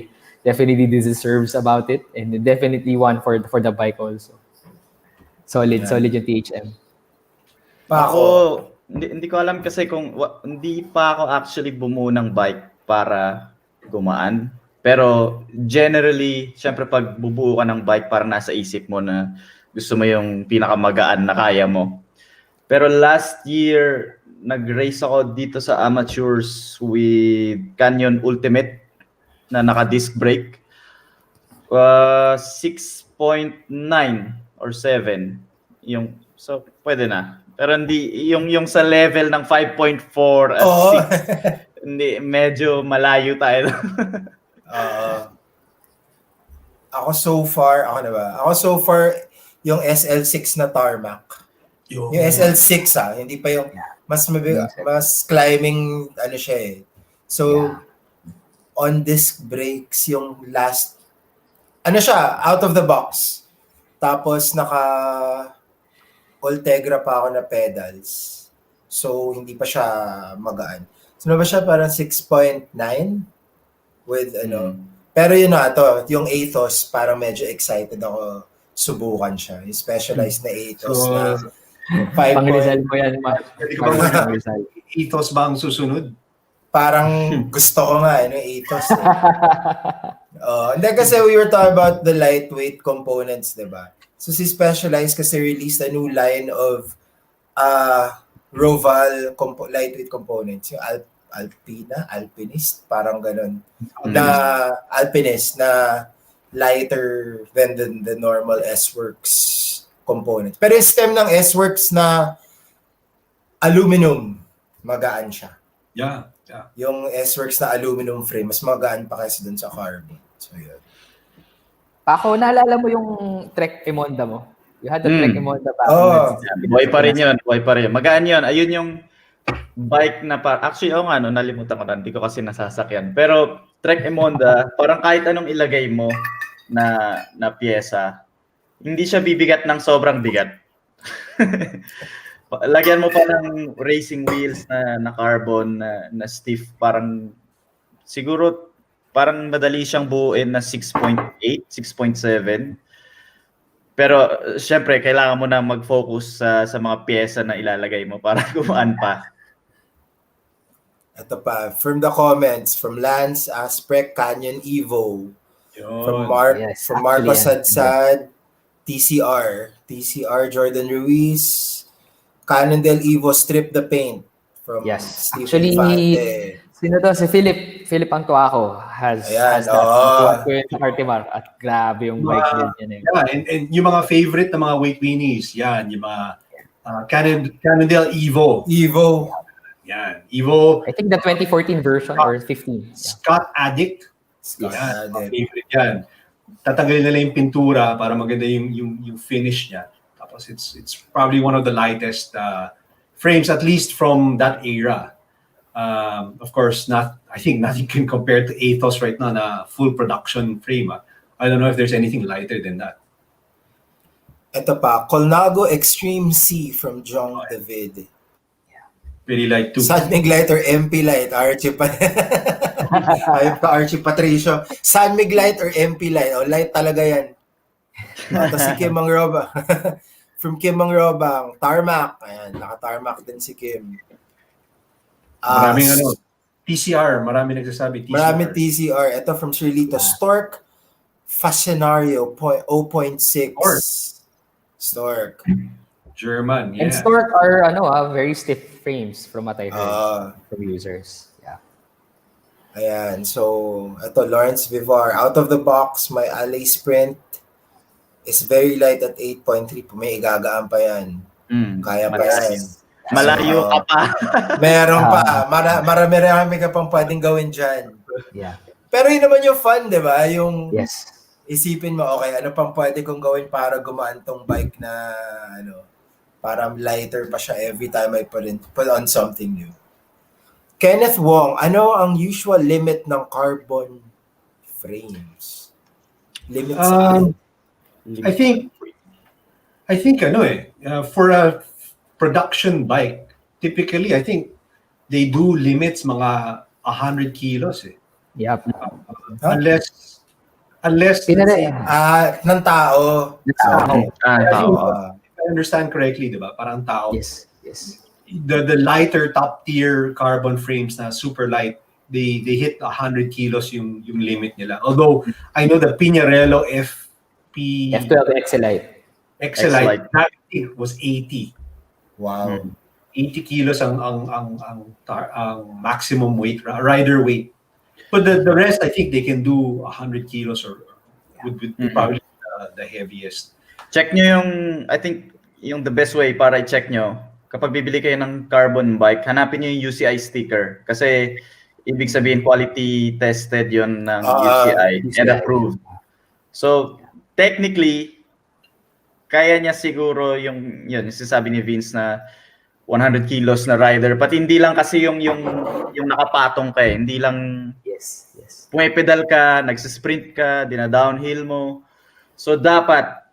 deserves about it, and definitely one for the bike also. Solid yung THM. Ako, hindi ko alam kasi kung hindi pa ako actually bumuo ng bike para gumaan. Pero generally, syempre pag bubuo ka ng bike, para nasa isip mo na gusto mo yung pinakamagaan na kaya mo. Pero last year, nag-race ako dito sa amateurs with Canyon Ultimate na naka-disc brake. 6.9 or 7. So, pwede na. Pero hindi, yung sa level ng 5.4 at 6, hindi, medyo malayo tayo. Ako so far, yung SL6 na tarmac. Yung SL6 hindi pa yung mas climbing siya eh. So on disc brakes yung last siya, out of the box. Tapos naka Ultegra pa ako na pedals. So hindi pa siya magaan. So ba siya parang 6.9 with Pero yun yung Athos, parang medyo excited ako subukan siya. Yung specialized na Athos na 5 Pang-Rizal mo yan, Pwede ko ba Ethos ba ang susunod? Parang gusto ko nga, Athos. Hindi kasi we were talking about the lightweight components, diba? So si Specialized kasi released a new line of Roval lightweight components. Yung Alpinist, parang ganun. Na Alpinist na lighter than the normal S-Works components. Pero yung stem ng S-Works na aluminum, magaan siya. Yeah. Yung S-Works na aluminum frame, mas magaan pa kaysa dun sa carbon. So, yun. Ako, naalala mo yung Trek Emonda mo? You had the Trek Emonda pa. Boy pa rin yun. Magaan yun. Ayun yung bike na actually, nalimutan ko na. Hindi ko kasi nasasakyan. Pero Trek Emonda, parang kahit anong ilagay mo na pyesa, hindi siya bibigat ng sobrang bigat. Lagyan mo pa ng racing wheels na carbon, na stiff, siguro parang madali siyang buuin na 6.8, 6.7. Pero syempre, kailangan mo na mag-focus sa mga pyesa na ilalagay mo para gumaan pa. Ito pa, from the comments, from Lance Asprek, Canyon Evo. From Marcos Sadsad, TCR Jordan Ruiz, Cannondale Evo Strip the Paint from Steve Infante. Sino to? Si Philip Antuaco has that. Tuwan ko yun sa Cartimar at grabe yung bike build niya. And yung mga favorite na mga weight weenies, yan, yung mga Cannondale Evo. Yan, Evo. I think the 2014 version or 15. Scott Addict. Favorite yan. Tatanggalin nila yung pintura para maganda yung finish niya. Tapos it's probably one of the lightest frames, at least from that era. Of course, I think nothing can compare to Athos right now na full production frame. I don't know if there's anything lighter than that. Ito pa, Colnago Extreme C from John David. Very light too. Sunmig Light or MP Light? Archie Patricio. Sunmig Light or MP Light? Light talaga yan. Ito si Kim Mangroba. From Kim Mangrobang, Tarmac. Ayan, naka-Tarmac din si Kim. Maraming TCR. Maraming nagsasabi TCR. Maraming TCR. Ito from Shirlito. Stork Fascinario 0.6. Stork. German, yeah. And Stork are very stiff frames from what I heard from users. Yeah. Ayan. So, ito, Lawrence Vivar. Out of the box, may Alley Sprint. is very light at 8.3. May igagaan pa yan. Kaya pa yan. Malayo ka pa. Meron pa. Marami ka pang pwedeng gawin dyan. Yeah. Pero yun naman yung fun, di ba? Yung Yes. isipin mo, okay, ano pang pwede kong gawin para gumaan tong bike na, para lighter pa siya every time I put on something new. Kenneth Wong, ano ang usual limit ng carbon frames? Limit sa I think for a production bike, typically I think they do limits mga 100 kilos eh. Yep. Unless ng tao. If I understand correctly, di ba? Parang tao. Yes. The lighter top tier carbon frames na super light, they hit 100 kilos yung limit nila. Although I know the Pinarello F12 Xelite was 80. Wow. 80 kilos ang maximum weight, rider weight. But the rest, I think they can do 100 kilos or would be probably the heaviest. Check nyo I think yung the best way para i-check nyo, kapag bibili kayo ng carbon bike, hanapin nyo yung UCI sticker. Kasi ibig sabihin quality tested yon ng UCI and approved. So, technically, kaya niya siguro yung sinasabi ni Vince na 100 kilos na rider. But hindi lang kasi yung nakapatong ka eh. Hindi lang pumipedal ka, nagsisprint ka, dina-downhill mo. So dapat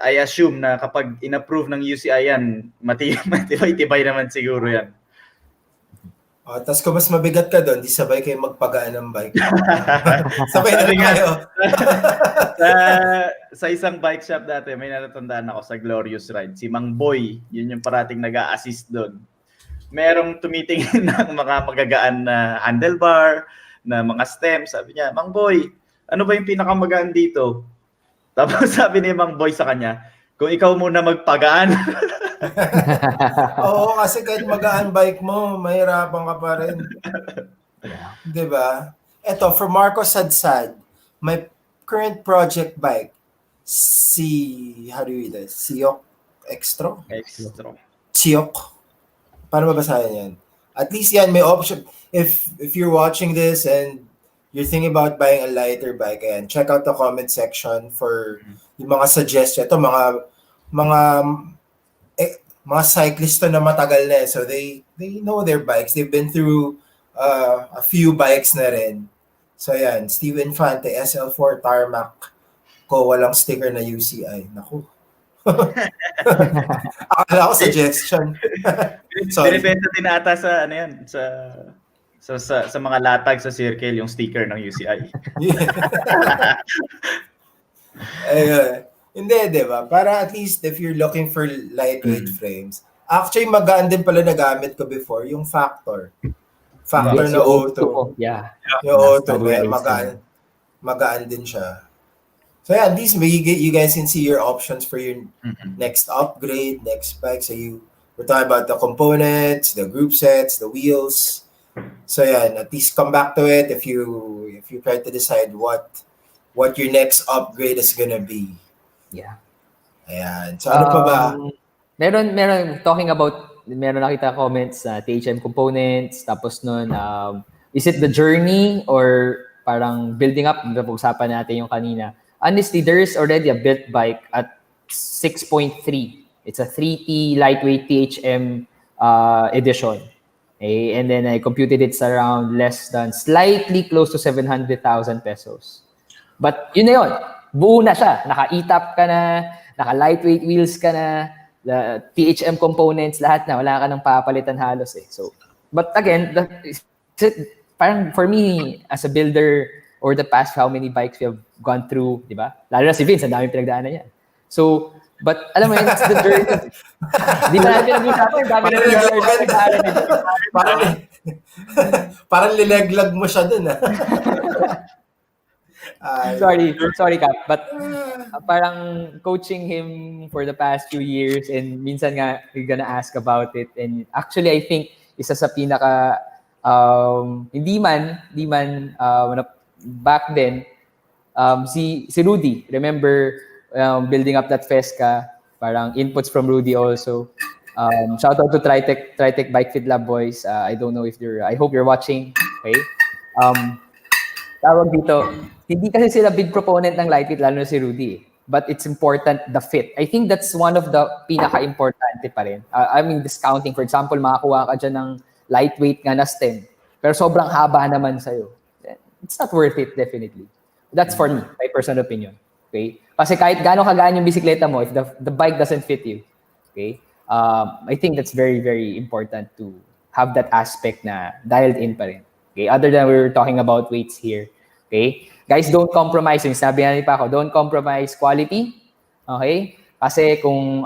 I assume na kapag in-approve ng UCI yan, matibay naman siguro yan. Tapos kung mas mabigat ka doon, di sabay kayo magpagaan ng bike. Sabay na kayo. Sa isang bike shop dati, may natatandaan ako sa Glorious Ride. Si Mang Boy, yun yung parating nag-a-assist doon. Merong tumitingin ng mga magagaan na handlebar, na mga stem. Sabi niya, Mang Boy, ano ba yung pinakamagaan dito? Tapos sabi ni Mang Boy sa kanya, kung ikaw muna magpagaan. Oo, kasi kahit magaan bike mo, mahirapan ka pa rin. Diba? Eto, for Marco Sadsad, my current project bike, how do you read this? Siok Extro? Siok. Paano mabasahin yan? At least yan, may option. If you're watching this and you're thinking about buying a lighter bike, ayan, check out the comment section for yung mga suggestions. Ito, mga cyclists na matagal na eh. So they know their bikes. They've been through a few bikes na rin. So ayan, Steve Infante, SL4 Tarmac ko, walang sticker na UCI. Naku. Akala ko suggestion. Binibenta din ata sa sa mga latag sa circle yung sticker ng UCI. Ayun. Hindi, di ba? Para at least if you're looking for lightweight frames, actually magaan din pala nagamit ko before, yung Factor na O2. Yeah. Yung O2, magaan din siya. So yeah, at least you guys can see your options for your next upgrade, next bike. So we're talking about the components, the group sets, the wheels. So yeah, at least come back to it if you try to decide what your next upgrade is gonna be. Yeah. Ayan. So ano pa ba? Meron nakita comments sa THM components, tapos nun, is it the journey or parang building up? Napag-usapan natin yung kanina. Honestly, there is already a built bike at 6.3. It's a 3T lightweight THM edition. Okay? And then I computed it's around slightly close to 700,000 pesos. But yun na yun. Buo na siya. Naka-e-top ka na, naka-lightweight wheels ka na, the THM components, lahat na. Wala ka nang papalitan halos eh. So, but again, parang for me, as a builder, or the past how many bikes we have gone through, di ba? Lalo na si Vince, ang daming pinagdaanan niya. So, but alam mo yun, it's the journey. Di ba natin pinag-usapan? Ang dami na pinagdaanan niya. Parang lileglag mo siya dun, ah. Sorry, Cap. But parang coaching him for the past few years and minsan nga, we're gonna ask about it. And actually, I think isa sa pinaka, hindi man, back then, si Rudy, remember, building up that Festka. Parang inputs from Rudy also. Shout out to Tritech Bike Fit Lab boys. I don't know if I hope you're watching. Okay. Tawag dito, hindi kasi sila big proponent ng lightweight, lalo na si Rudy. But it's important, the fit. I think that's one of the pinaka-importante pa rin. I mean, discounting. For example, makakuha ka dyan ng lightweight nga na stem, pero sobrang haba naman sa'yo. It's not worth it, definitely. That's for me, my personal opinion. Okay? Kasi kahit gaano kagaan yung bisikleta mo, if the bike doesn't fit you, okay? I think that's very, very important to have that aspect na dialed in pa rin. Okay? Other than we were talking about weights here. Okay? Guys, don't compromise. Yung sabi nga ni Paco, don't compromise quality. Okay? Kasi kung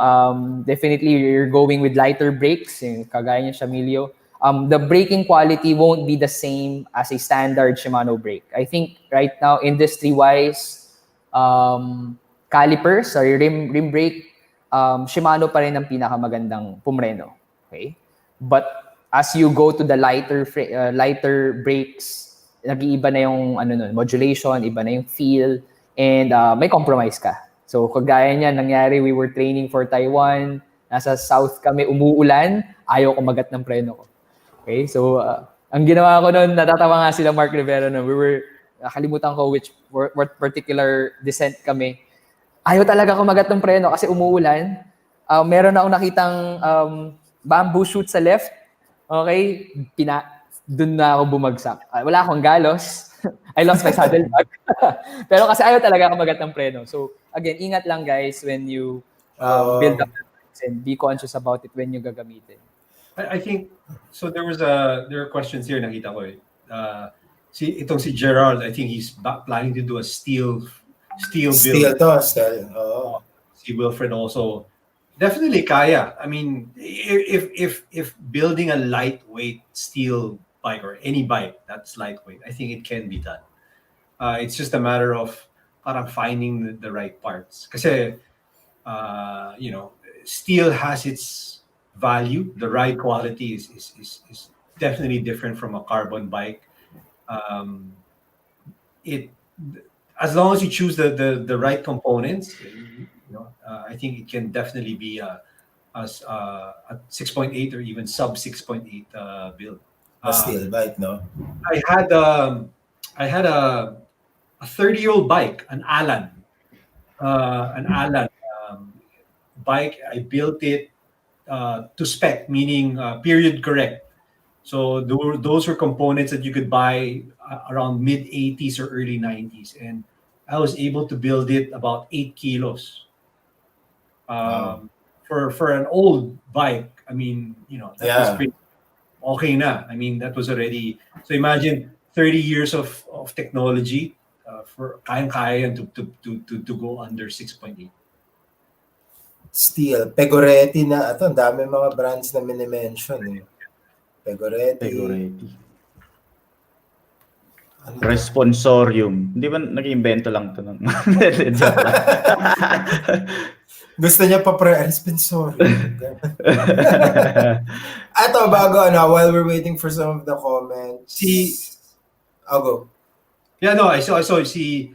definitely you're going with lighter brakes, yung kagaya niya Shamilio, the braking quality won't be the same as a standard Shimano brake. I think right now, industry-wise, calipers or rim brake, Shimano pa rin ang pinakamagandang pumreno. Okay? But as you go to the lighter brakes, nag-iiba na yung modulation, iba na yung feel, and may compromise ka. So kagaya niyan, nangyari, we were training for Taiwan, nasa south kami, umuulan, ayaw kumagat ng preno ko. Okay, so ang ginawa ko noon, natatawa nga sila Mark Rivera noon, nakalimutan ko what particular descent kami. Ayaw talaga kumagat ng preno kasi umuulan. Meron akong nakitang bamboo shoot sa left. Okay, doon na ako bumagsak. Wala akong galos. I lost my saddle bag. Pero kasi ayaw talaga kumagat ng preno. So again, ingat lang guys when you build up and be conscious about it when you gagamitin. I think so. There are questions here. Nakita ko eh. Itong si Gerald, I think he's planning to do a steel build. Steel. Si Wilfred also. Definitely kaya. I mean, if building a lightweight steel bike or any bike that's lightweight, I think it can be done. It's just a matter of parang finding the right parts. Kasi, steel has its value. The ride quality is definitely different from a carbon bike. As long as you choose the right components, I think it can definitely be a 6.8 or even sub 6.8 build. A steel bike, no? I had a 30-year-old bike, an Alan bike. I built it to spec, meaning period correct. So those were components that you could buy around mid 80s or early 90s, and I was able to build it about 8 kilos. For an old bike, I mean, that was pretty okay na. I mean, that was already, so imagine 30 years of technology for kayang-kaya to go under 6.8. Steel. Pegoretti na. Ito, ang dami mga brands na minimension. Eh. Pegoretti. Responsorium. Hindi ba nag-invento lang ito ng... Gusto niya pa responsorium. Ito, bago, while we're waiting for some of the comments. I'll go. Yeah, no, I saw see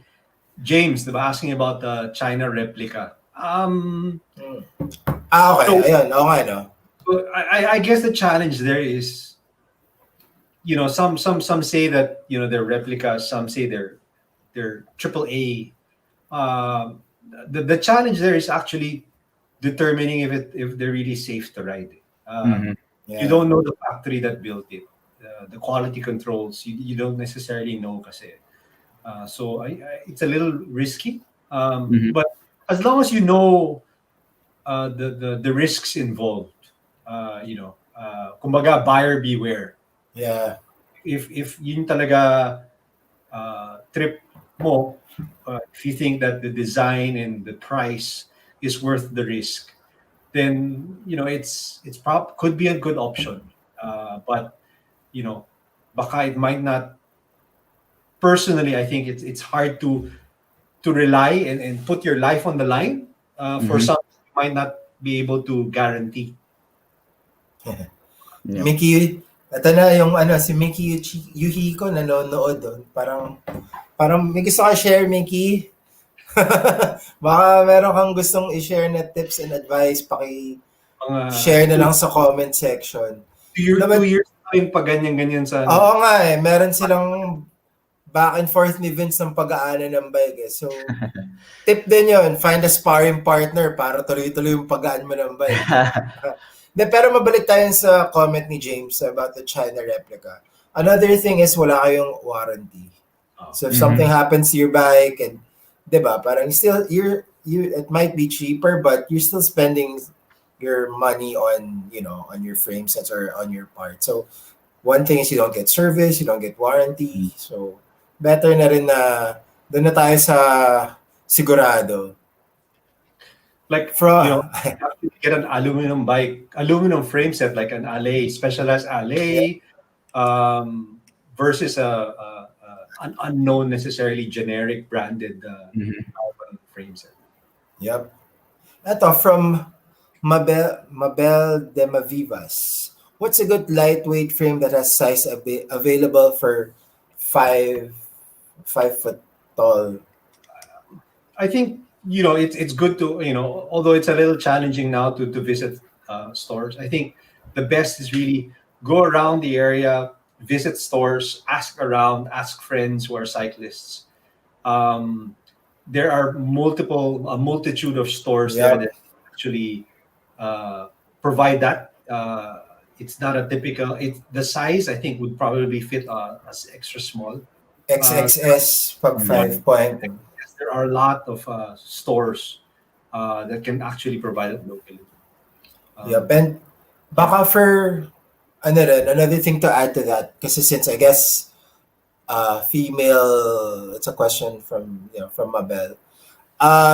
James asking about the China replica. Okay. Ayun. Okay, no? I guess the challenge there is, some say that they're replicas, some say they're AAA. The challenge there is actually determining if they're really safe to ride. You don't know the factory that built it, the quality controls. You don't necessarily know kasi. So it's a little risky. But as long as you know the risks involved, kumbaga buyer beware. Yeah. If yun talaga trip mo, if you think that the design and the price is worth the risk, then it's could be a good option. But baka it might not. Personally, I think it's hard to rely and put your life on the line for something you might not be able to guarantee. Yeah. Mickey, ito na yung si Mickey Yuhiko nanonood doon. Parang may gusto ka share, Mickey? Baka meron kang gustong i-share na tips and advice, paki-share na Mga lang sa comment section. 2 Naman, years pa rin pag ganyan-ganyan sa ano. oo nga eh, meron silang back and forth ni Vince ng pag-aano ng bike eh. So, tip din yun, find a sparring partner para tuloy-tuloy yung pag-aan mo ng bike. Pero mabalik tayo sa comment ni James about the China replica. Another thing is wala kayong warranty. So if something happens to your bike and 'di ba, parang it might be cheaper but you're still spending your money on, on your frame sets or on your part. So one thing is you don't get service, you don't get warranty. So better na rin na doon na tayo sa sigurado. Like, you have to get an aluminum frame set, like an alley, specialized alley, versus an unknown, necessarily generic branded frame set. Yep. Ito, from Mabel de Mavivas. What's a good lightweight frame that has size available for 5 foot tall? I think, it's good to, although it's a little challenging now to visit stores, I think the best is really go around the area, visit stores, ask around, ask friends who are cyclists. There are a multitude of stores that actually provide that. It's not a typical, the size I think would probably fit as extra small. XXS pag 5 point. There are a lot of stores that can actually provide it locally. And baka for another thing to add to that, kasi since I guess female, it's a question from Mabel.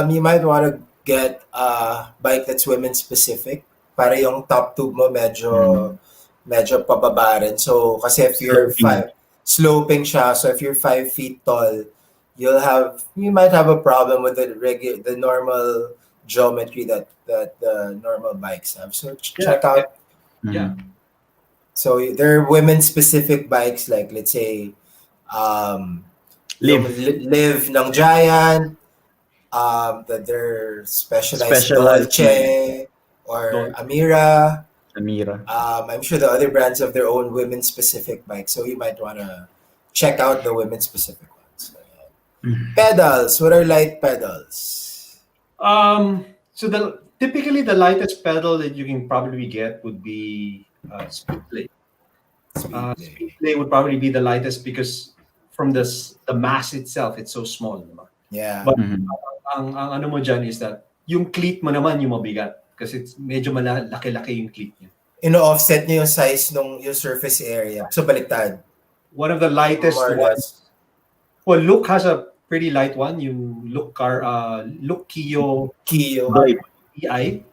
You might want to get a bike that's women specific para yung top tube mo medyo pababa rin. So kasi if you're sloping siya, so if you're 5 feet tall, you might have a problem with the normal geometry that the normal bikes have. So check out. Yeah. So there are women specific bikes like, let's say Live ng Giant, that they're specialized Dolce or Amira. I'm sure the other brands have their own women specific bikes, so you might want to check out the women specific ones. Pedals, what are light pedals? So typically the lightest pedal that you can probably get would be Speedplay. Speedplay would probably be the lightest because from the mass itself, it's so small. Yeah. But ang ano mo dyan is that yung cleat mo naman yung mabigat kasi it's medyo laki-laki yung cleat niya. Ino-offset niya yung size ng yung surface area. So baliktad. One of the lightest ones. Well, Look has a pretty light one. Yung Look Kio EI.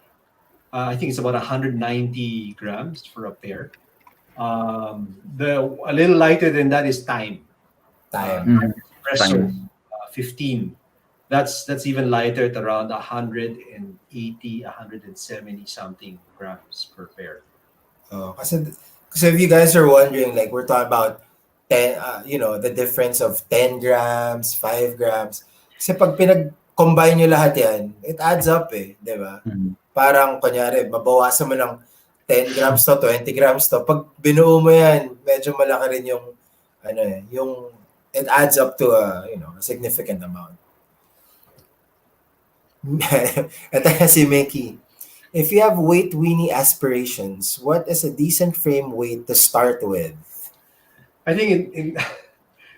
I think it's about 190 grams for a pair. A little lighter than that is Time. Espresso, 15. That's even lighter at around 180, 170 something grams per pair. Kasi if you guys are wondering, like we're talking about 10, the difference of 10 grams, 5 grams. Kasi pag pinag-combine nyo lahat yan, it adds up di ba? Parang, kunyari, mabawasan mo ng 10 grams to, 20 grams to. Pag binuo mo yan, medyo malaki rin it adds up to a significant amount. Ito na si Mickey. If you have weight weenie aspirations, what is a decent frame weight to start with? I think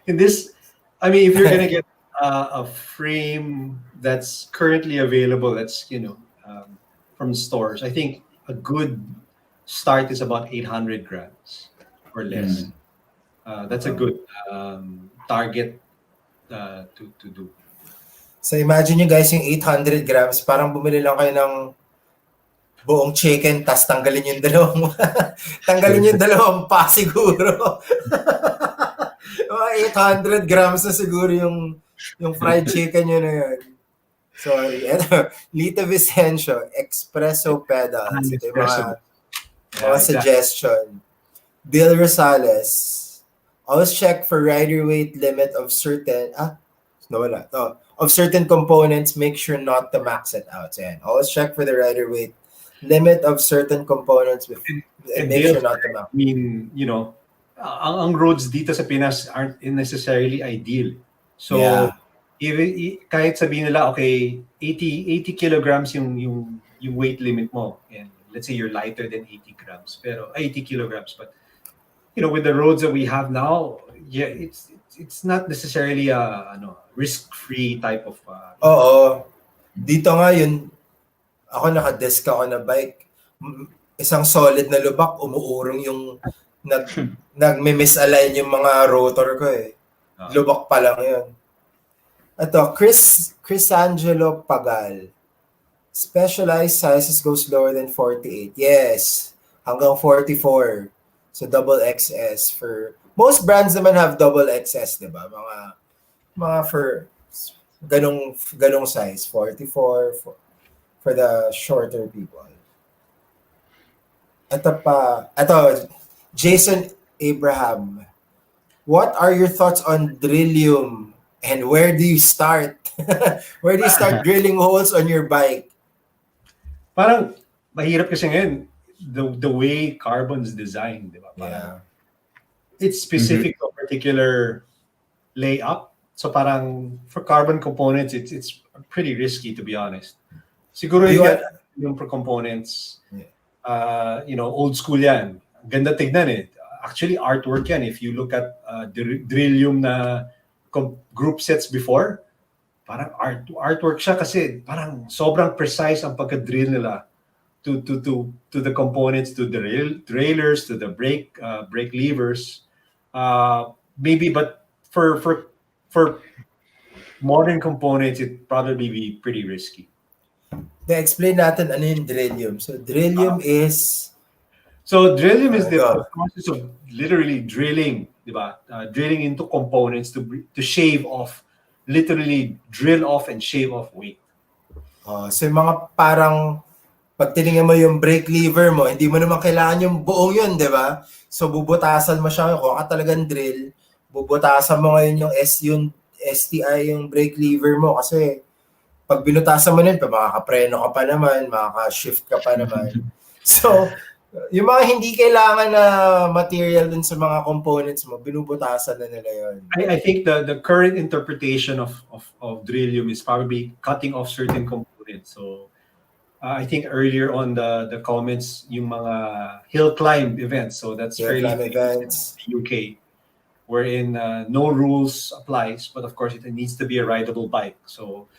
in this, I mean, if you're gonna get a frame that's currently available, that's from stores, I think a good start is about 800 grams or less. That's a good target to do. So imagine nyo guys yung 800 grams, parang bumili lang kayo ng buong chicken, tas tanggalin yung dalawang pa siguro. 800 grams na siguro yung fried chicken nyo na yun. Sorry. Lita Vicencio, espresso pedals. Ito yung mga suggestion. Bill Rosales, always check for rider weight limit of certain, nawala. of certain components, make sure not to max it out. So, yan. Always check for the rider weight limit of certain components and make Dale, sure not to max. I mean, you know, ang roads dito sa Pinas aren't necessarily ideal. So, Yeah. kahit sabihin nila, okay, 80 kilograms yung weight limit mo. And let's say you're lighter than 80 grams, pero 80 kilograms. But, you know, with the roads that we have now, yeah, it's not necessarily a risk-free type of... Oo. Dito nga yun, ako naka-desk ako na bike. Isang solid na lubak, umuurong yung nagme-misalign yung mga rotor ko eh. Lubak pa lang yun. Ito, Chris Angelo Pagal. Specialized sizes goes lower than 48. Yes. Hanggang 44. So double XS for... Most brands naman have double XS, di ba? Mga for ganong size. 44 for the shorter people. Ito, Jason Abraham. What are your thoughts on Drillium? And where do you start? Where do you start drilling holes on your bike? Parang mahirap kasi ngayon the way carbon's designed, di ba? Yeah. It's specific to a particular layup. So parang for carbon components, it's pretty risky, to be honest. Siguro yung for components, you know, old school yan. Ganda tignan eh. Actually, artwork yan. If you look at Drillium na group sets before, parang artwork siya kasi parang sobrang precise ang pagka-drill nila to the components, to the derailleurs, to the brake levers. Maybe, but for modern components, it probably be pretty risky. Na-explain natin ano yung Drillium. So Drillium is... So Drillium is the process of literally drilling, di ba? Drilling into components to shave off, literally drill off and shave off weight. So yung mga parang pag tinignan mo yung brake lever mo, hindi mo naman kailangan yung buong yun, di ba? So bubutasan mo siya, kung ka talagang drill, bubutasan mo ngayon yung STI, yung brake lever mo kasi pag binutasan mo nun, makakapreno ka pa naman, makaka-shift ka pa naman. So, yung mga hindi kailangan na material dun sa mga components mo, binubutasan na nila yun. I think the current interpretation of Drillium is probably cutting off certain components. So I think earlier on the comments, yung mga hill climb events. So that's fairly famous in the UK, wherein no rules applies, but of course it needs to be a rideable bike. So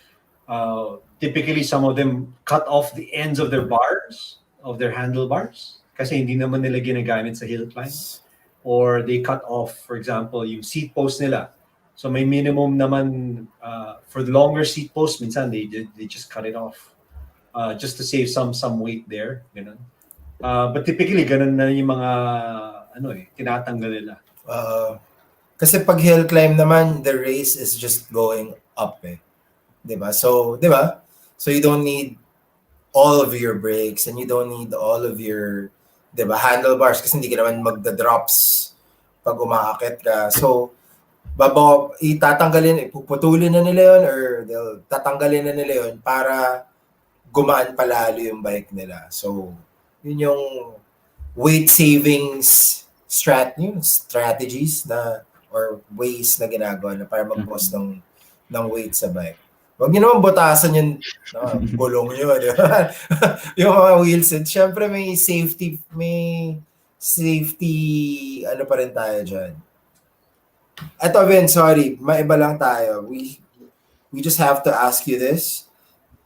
typically some of them cut off the ends of their bars, of their handlebars, kasi hindi naman nila ginagamit sa hill climb. Or they cut off, for example, yung seat post nila. So may minimum naman for the longer seat post, minsan they just cut it off just to save some weight there. Ganun. But typically, ganun na yung mga tinatanggal nila. Kasi pag hill climb naman, the race is just going up eh. Diba? So you don't need all of your brakes and you don't need all of your handlebars kasi hindi ka naman magda-drops pag umaakit ka. So, ipuputulin na nila yun or tatanggalin na nila yun para gumaan palalo yung bike nila. So, yun yung weight savings strategies na or ways na ginagawa na para mag-cause ng weight sa bike. Huwag nyo naman butasan yung gulong nyo. Diba? Yung mga wheels. Siyempre may safety ano pa rin tayo dyan. Eto, Vin, sorry. Maiba lang tayo. We just have to ask you this.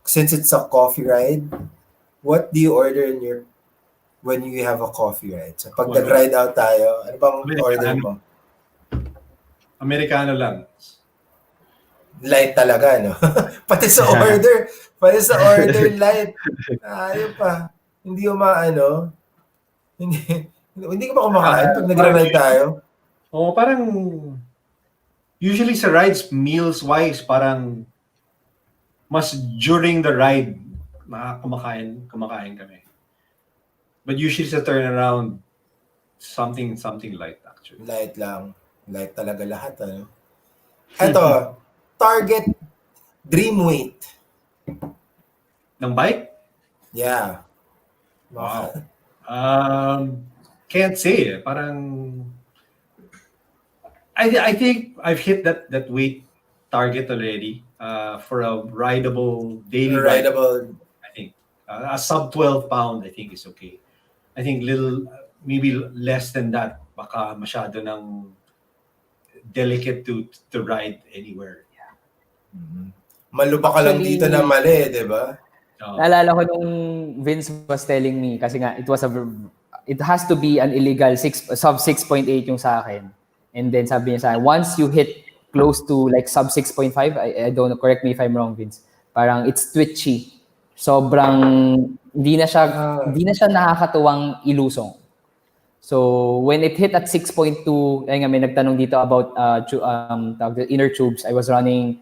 Since it's a coffee ride, what do you order when you have a coffee ride? So pag nag-ride out tayo, ano bang order mo? Americano lang. Light talaga, no? Pati sa order light. Ayun pa. Hindi hindi ka ba kumakain pag nag-ride tayo? Parang usually sa rides, meals-wise, parang mas during the ride, kumakain kami. But usually sa turnaround, something light actually. Light lang. Light talaga lahat, ano? Ito, target Dream weight. Ng bike? Yeah. Wow. Can't say. Parang I think I've hit that weight target already for a rideable daily bike. Rideable. I think a sub 12 pound I think is okay. I think maybe less than that baka masyado ng delicate to ride anywhere. Maluba ka lang Actually, dito na mali, di ba? Naalala ko nung Vince was telling me kasi nga it has to be an illegal sub 6.8 yung sa akin. And then sabi niya sa akin, once you hit close to like sub 6.5, I don't know, correct me if I'm wrong, Vince. Parang it's twitchy. Sobrang hindi na siya nakakatuwang ilusong. So when it hit at 6.2, ayun nga may nagtanong dito about the inner tubes. I was running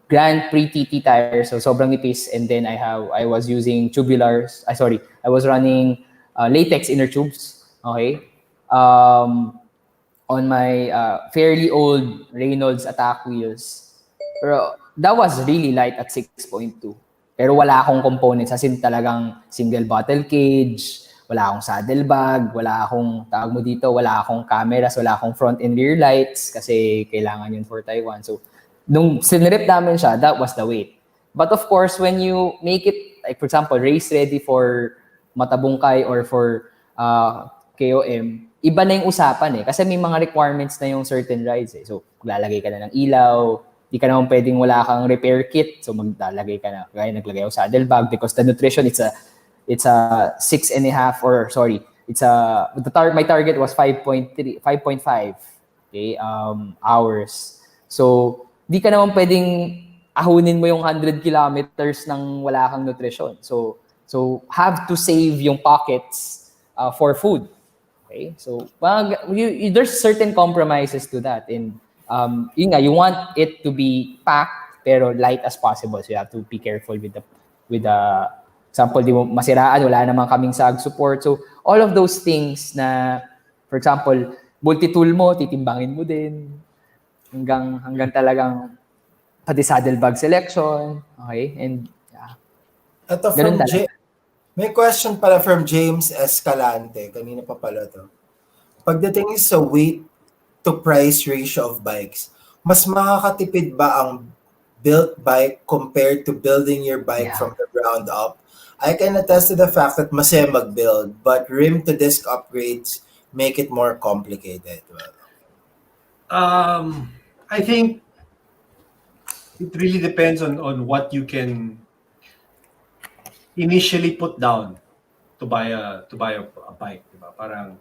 Grand Prix TT tires, so sobrang nipis, and then I was using tubulars. I was running latex inner tubes. Okay, on my fairly old Reynolds attack wheels. Pero that was really light at 6.2. Pero wala akong components, as in talagang single bottle cage, wala akong saddlebag, wala akong, wala akong cameras, wala akong front and rear lights kasi kailangan yun for Taiwan. So, nung sinrip namin siya, that was the weight. But of course, when you make it, like for example, race ready for Matabungkay or for KOM, iba na yung usapan eh. Kasi may mga requirements na yung certain rides eh. So, lalagay ka na ng ilaw, di ka naman pwedeng wala kang repair kit. So, maglalagay ka na. Kaya naglagay ako saddlebag because the nutrition, it's a 6.5 or sorry, my target was 5.5 okay, hours. So, di ka naman pwedeng ahunin mo yung 100 kilometers nang wala kang nutrition. So have to save yung pockets for food. Okay? So, there's certain compromises to that. And yun nga, you want it to be packed pero light as possible. So you have to be careful with the example, di mo masiraan, wala namang kaming sag support. So all of those things na, for example, multi-tool mo, titimbangin mo din hanggang talagang pati saddlebag selection. Okay? And Ito ganun from talaga. may question pala from James Escalante. Kanina pa pala to. Pagdating sa weight to price ratio of bikes, mas makakatipid ba ang built bike compared to building your bike from the ground up? I can attest to the fact that masaya mag-build, but rim to disc upgrades make it more complicated. I think it really depends on what you can initially put down to buy a bike, diba? Parang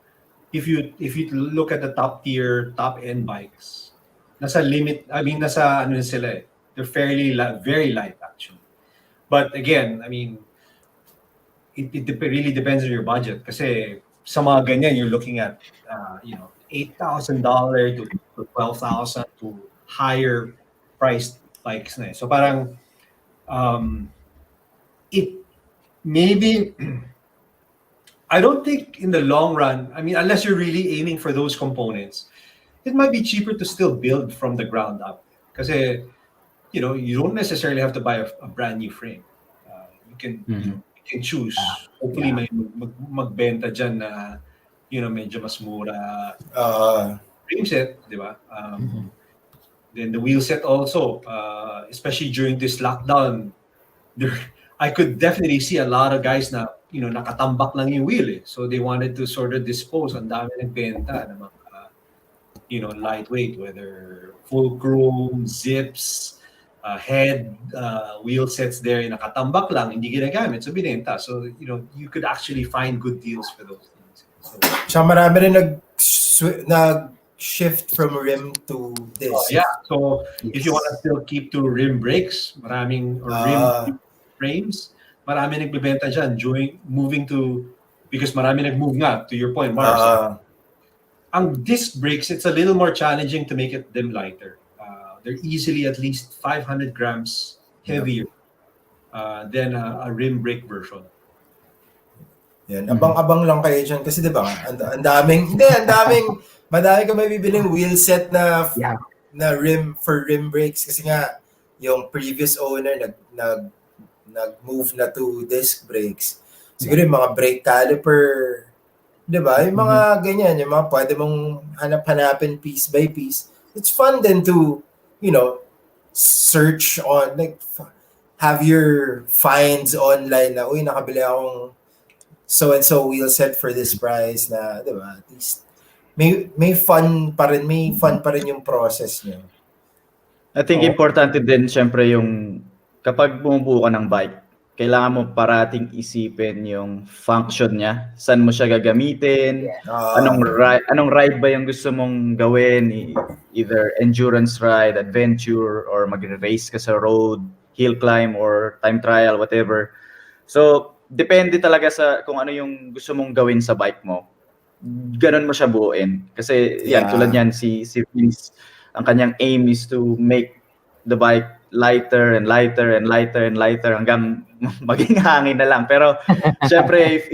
if you look at the top end bikes, nasa ano sila eh. They're fairly very light actually. But again, I mean, it really depends on your budget kasi sa mga ganyan you're looking at $8,000 to $12,000 to higher priced bikes na eh. So parang it maybe I don't think in the long run, I mean, unless you're really aiming for those components, it might be cheaper to still build from the ground up. Kasi, you don't necessarily have to buy a brand new frame. You can choose. Hopefully, may magbenta dyan na, medyo mas mura frame set, di ba? Then the wheel set also, especially during this lockdown, I could definitely see a lot of guys na nakatambak lang yung wheel eh. So they wanted to sort of dispose, ang dami nagbenta ng mga lightweight, whether full chrome, zips, head, wheel sets there, nakatambak lang, hindi ginagamit, so binenta. So you could actually find good deals for those things. So marami rin nag-shift from rim to disc. So if you want to still keep to rim brakes, rim frames, marami nagbebenta dyan because marami nag-move nga, to your point, Mars. Ang disc brakes, it's a little more challenging to make them lighter. They're easily at least 500 grams heavier than a rim brake version. Yan, abang-abang lang kayo dyan kasi diba madami ka may bibiling wheel set na rim for rim brakes kasi nga yung previous owner nag-move na to disc brakes. Siguro yung mga brake caliper, 'di ba? Yung mga ganyan, yung mga pwede mong hanap-hanapin piece by piece. It's fun then to, search on, like, have your finds online na, uy, nakabili akong so-and-so wheel set for this price na, 'di ba? At least, may fun pa rin yung process niyo. I think importante din syempre yung kapag bumubuo ka ng bike, kailangan mo parating isipin yung function niya. Saan mo siya gagamitin? Anong ride ba yung gusto mong gawin? Either endurance ride, adventure, or mag-race ka sa road, hill climb, or time trial, whatever. So, depende talaga sa kung ano yung gusto mong gawin sa bike mo. Ganon mo siya buuin. Kasi tulad yan, si Vince, ang kanyang aim is to make the bike lighter and lighter and lighter and lighter hanggang maging hangin na lang. Pero syempre, if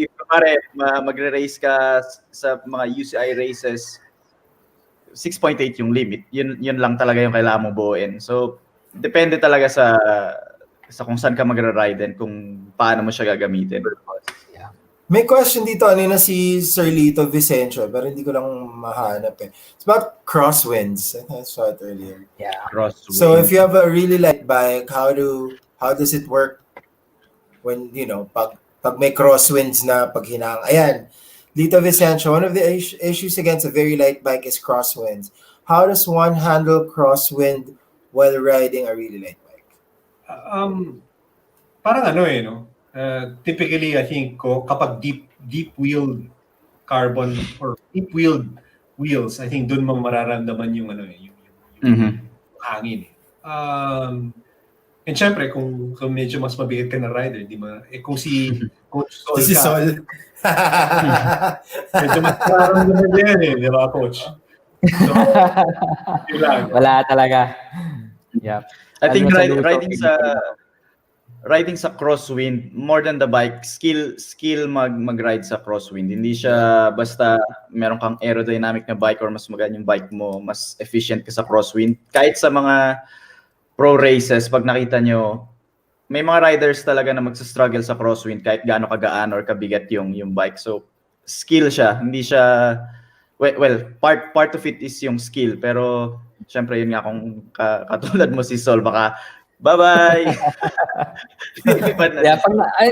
magre-race ka sa mga UCI races, 6.8 yung limit. Yun lang talaga yung kailangan mo buuin. So, depende talaga sa kung saan ka magre-ride and kung paano mo siya gagamitin. May question dito, na si Sir Lito Vicencio, pero hindi ko lang mahanap eh. It's about crosswinds. I saw it earlier. Yeah. Crosswind. So if you have a really light bike, how does it work when, pag may crosswinds na pag hinang? Ayan, Lito Vicencio, one of the issues against a very light bike is crosswinds. How does one handle crosswind while riding a really light bike? Parang typically, I think kapag deep-wheeled carbon or deep-wheeled wheels, I think doon mo mararamdaman yung hangin. And syempre, kung medyo mas mabigat ka na rider, di ba? Kung si Coach Sol Si Sol. medyo mas mararamdaman yan di ba, Coach? So, yun lang. Wala talaga. Yeah. I think riding sa crosswind, more than the bike, skill mag-ride sa crosswind. Hindi siya basta meron kang aerodynamic na bike or mas magaan yung bike mo, mas efficient ka sa crosswind. Kahit sa mga pro races, pag nakita nyo, may mga riders talaga na magsa-struggle sa crosswind kahit gaano kagaan or kabigat yung bike. So, skill siya. Hindi siya, part of it is yung skill. Pero, syempre yun nga, kung katulad mo si Sol, baka bye-bye! Yeah,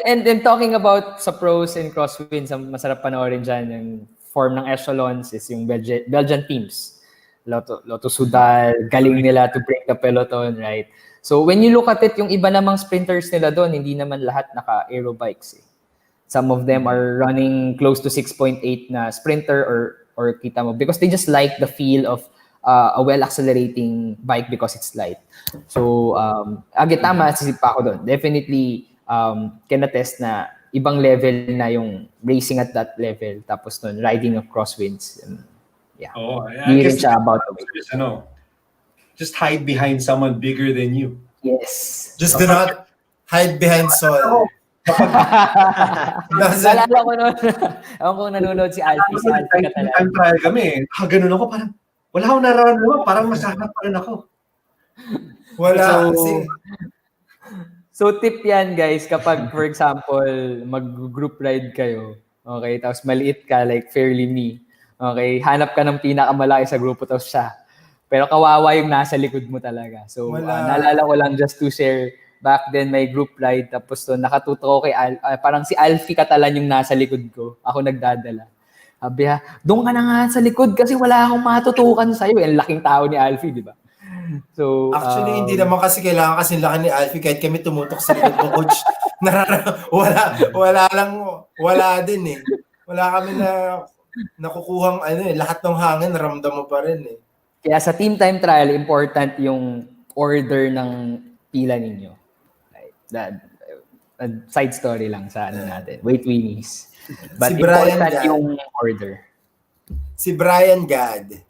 and talking about sa pros and crosswinds, ang masarap panoorin dyan, yung form ng echelons is yung Belgian teams. Lotto Soudal, galing nila to break the peloton, right? So when you look at it, yung iba namang sprinters nila doon, hindi naman lahat naka-aero bikes. Some of them are running close to 6.8 na sprinter or kita mo, because they just like the feel of a well-accelerating bike because it's light. So, tama, sisip pa ako doon. Definitely, can attest na ibang level na yung racing at that level. Tapos nun, riding of crosswinds. Yeah. Hindi rin siya about the way. Just hide behind someone bigger than you. Yes. Just do not hide behind Sol. Nalala ko nun. Ewan kong nanonood si Alfie. Si Alfie ka talaga. Time trial kami. Ganun ako, parang wala akong nararamdaman. Parang masarap pa rin ako. Wala. So tip yan, guys, kapag, for example, mag-group ride kayo, okay, tapos maliit ka, like fairly me, okay, hanap ka ng pinakamalaki sa grupo, tapos siya. Pero kawawa yung nasa likod mo talaga. So, naalala ko lang just to share, back then may group ride, tapos to, nakatuto ko kay parang si Alfie Catalan yung nasa likod ko. Ako nagdadala. Sabi doon ka na nga sa likod kasi wala akong matutukan sa'yo. Ang laking tao ni Alfie, di ba? So, actually, hindi naman kasi kailangan kasi laki ni Alfie kahit kami tumutok sa likod mo, Coach. Wala din eh. Wala kami na nakukuhang lahat ng hangin, ramdam mo pa rin eh. Kaya sa team time trial, important yung order ng pila ninyo. Right? That side story lang sa natin. Wait, Weenies. But si important yung order. Si Brian Gad,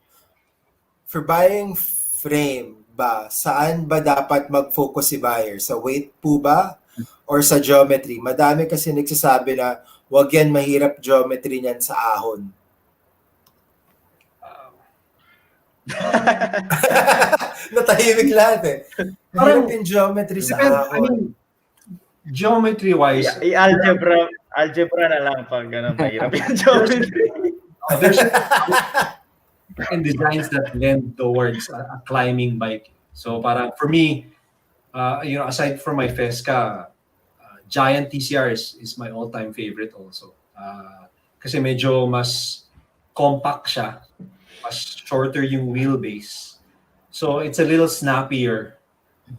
for buying frame ba, saan ba dapat mag-focus si buyer? Sa weight po ba? Or sa geometry? Madami kasi nagsasabi na wag yan, mahirap geometry niyan sa ahon. Natahimik lahat eh. Parang- Hirap yung geometry sa I ako. mean, geometry-wise, Algebra na lang pag mahirap yung geometry. there's certain designs that lend towards a climbing bike. So parang for me, aside from my Festka, Giant TCR is my all-time favorite also. Kasi medyo mas compact siya, mas shorter yung wheelbase. So it's a little snappier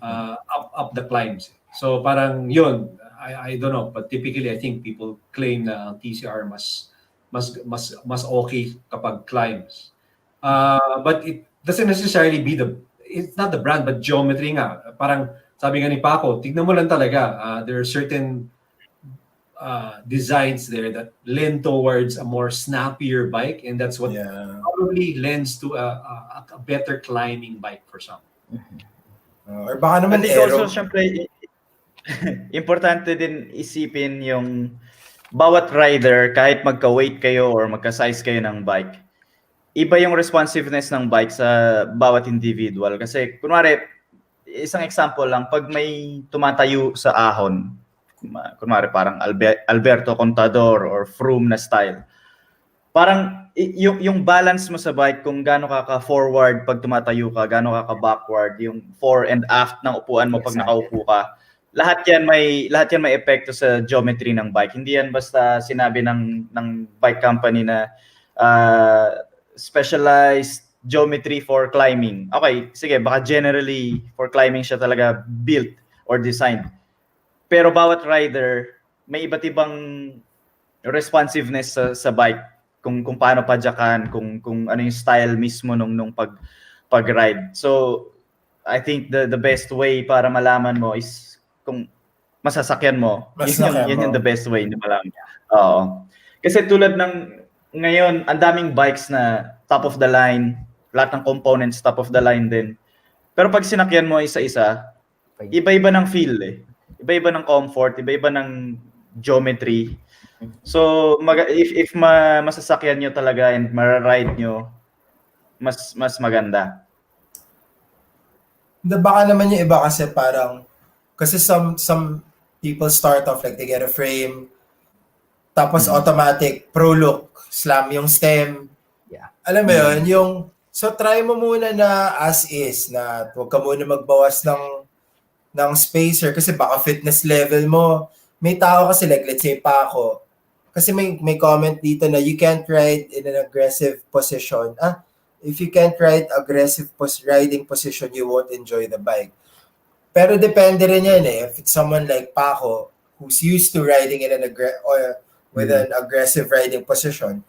up the climbs. So parang yun, I don't know, but typically I think people claim na ang TCR mas okay kapag climbs. But it doesn't necessarily be it's not the brand, but geometry nga. Parang sabi nga ni Paco, tignan mo lang talaga, there are certain designs there that lend towards a more snappier bike, and that's what probably lends to a better climbing bike for some. Or baka naman I think aero. also, syempre, importante din isipin yung bawat rider, kahit magka-weight kayo or magka-size kayo ng bike, iba yung responsiveness ng bike sa bawat individual. Kasi, kunwari, isang example lang, pag may tumatayo sa ahon, kunwari parang Alberto Contador or Froome na style, parang yung balance mo sa bike, kung gaano ka forward pag tumatayo ka, gaano ka backward, yung fore and aft ng upuan mo pag nakaupo ka, lahat yan may epekto sa geometry ng bike. Hindi yan basta sinabi ng bike company na specialized geometry for climbing. Okay, sige, baka generally for climbing siya talaga built or designed. Pero bawat rider may iba't ibang responsiveness sa bike, kung paano padyakan, kung ano yung style mismo nung pag-ride. So I think the best way para malaman mo is kung masasakyan mo. Yun yung the best way na malaman. Oo. Kasi tulad ng ngayon, ang daming bikes na top of the line, lahat ng components top of the line din. Pero pag sinakyan mo isa-isa, iba-iba ng feel eh. Iba-iba ng comfort, iba-iba ng geometry. So if masasakyan nyo talaga and mara-ride nyo, mas maganda. Baka naman yung iba kasi parang, kasi some people start off like they get a frame, tapos automatic, pro look, slam yung stem. Yeah. Alam mo yun, so try mo muna na as is, na huwag ka muna magbawas ng spacer kasi baka fitness level mo. May tao kasi like, let's say pa ako, kasi may comment dito na you can't ride in an aggressive position. If you can't ride aggressive riding position, you won't enjoy the bike. Pero depende rin yan eh. If it's someone like Paco, who's used to riding in with an aggressive riding position,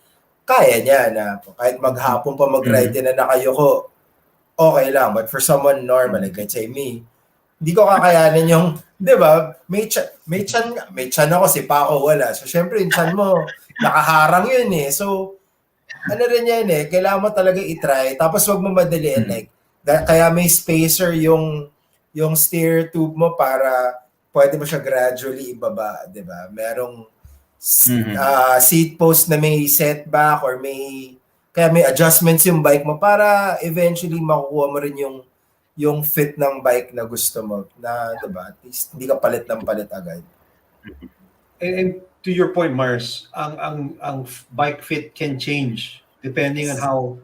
kaya niya na kahit maghapon pa mag-ride din na nakayuko, okay lang. But for someone normal, like let's say me, hindi ko kakayanin yung, di ba, may chan ako, si Paco wala. So syempre yung chan mo, nakaharang yun eh. So, ano rin yan eh, kailangan mo talaga i-try. Tapos wag mo madaliin, like, kaya may spacer yung steer tube mo para pwede mo siya gradually ibaba, di ba? Merong seat post na may setback or kaya may adjustments yung bike mo para eventually makukuha mo rin yung fit ng bike na gusto mo na, di ba? At least hindi ka palit ng palit agad. And to your point, Mars, ang bike fit can change depending on how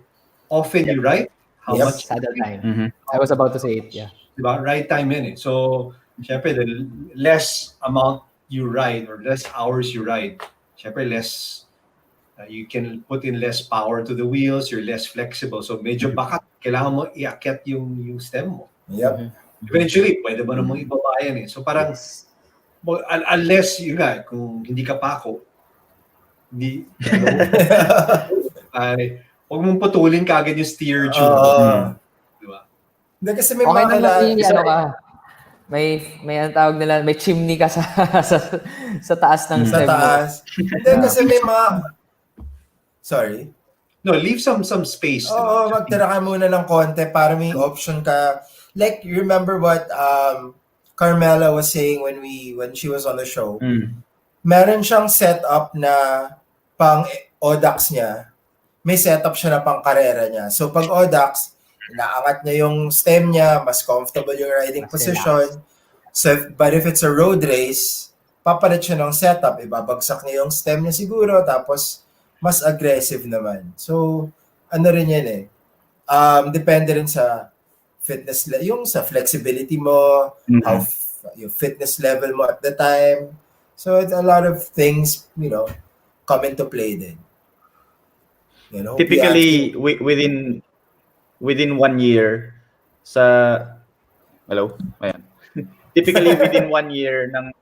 often you ride, how much saddle time. I was about to say it, yeah. Diba? Ride time in it. So, syempre, the less amount you ride or less hours you ride, syempre, less, you can put in less power to the wheels, you're less flexible. So, medyo baka kailangan mo iakyat yung stem mo. Yep. Eventually, pwede mo namang ibaba yan eh. So, parang, unless, yun nga, kung hindi ka Paco, hindi, huwag mong putulin kagad yung steer tube. Diba? Hindi kasi may Okay mga naman ano ka, may ang tawag nila, may chimney ka sa taas ng sa stem mo. taas. Hindi kasi may mga, sorry? No, leave some space. Oo, magtira ka muna ng konti para may option ka. Like, you remember what Carmela was saying when she was on the show? Meron siyang setup na pang Odax niya. May setup siya na pang karera niya. So, pag Odax, inaangat niya yung stem niya, mas comfortable yung riding Mas position. So, but if it's a road race, papalit siya ng setup, ibabagsak niya yung stem niya siguro, tapos mas aggressive naman. So, ano rin yan eh. Depende rin sa fitness, yung sa flexibility mo, how yung fitness level mo at the time. So, it's a lot of things, come into play din. Typically, within 1 year, hello? Ayan. Typically, within 1 year ng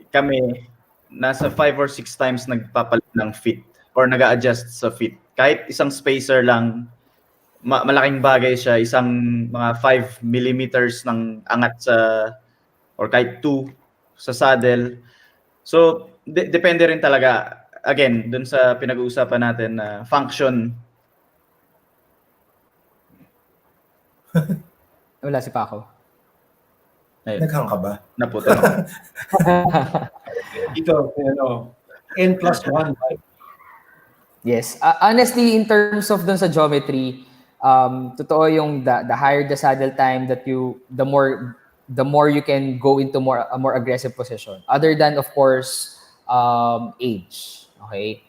kami, nasa 5 or 6 times nagpapalit ng fit or nag-a-adjust sa fit. Kahit isang spacer lang, malaking bagay siya, isang mga 5 millimeters ng angat or kahit 2 sa saddle. So, depende rin talaga, again, dun sa pinag-uusapan natin na function. Wala si Paco. Ayun, Naghang ka ba? naputol ako. Dito, N+1. Yes. Honestly, in terms of dun sa geometry, totoo yung the higher the saddle time that the more you can go into a more aggressive position. Other than, of course, age. Okay?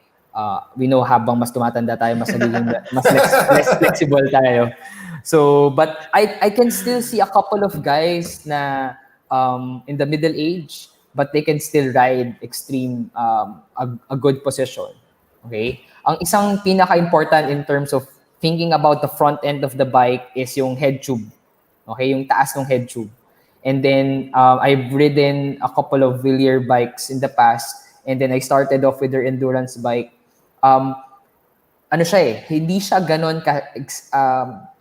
We know habang mas tumatanda tayo, mas nagiging mas less flexible tayo. So, but I can still see a couple of guys na in the middle age, but they can still ride extreme a good position. Okay? Ang isang pinaka-important in terms of thinking about the front end of the bike is yung head tube. Okay? Yung taas ng head tube. And then I've ridden a couple of Villiers bikes in the past, and then I started off with their endurance bike. Ano siya eh, hindi siya ganon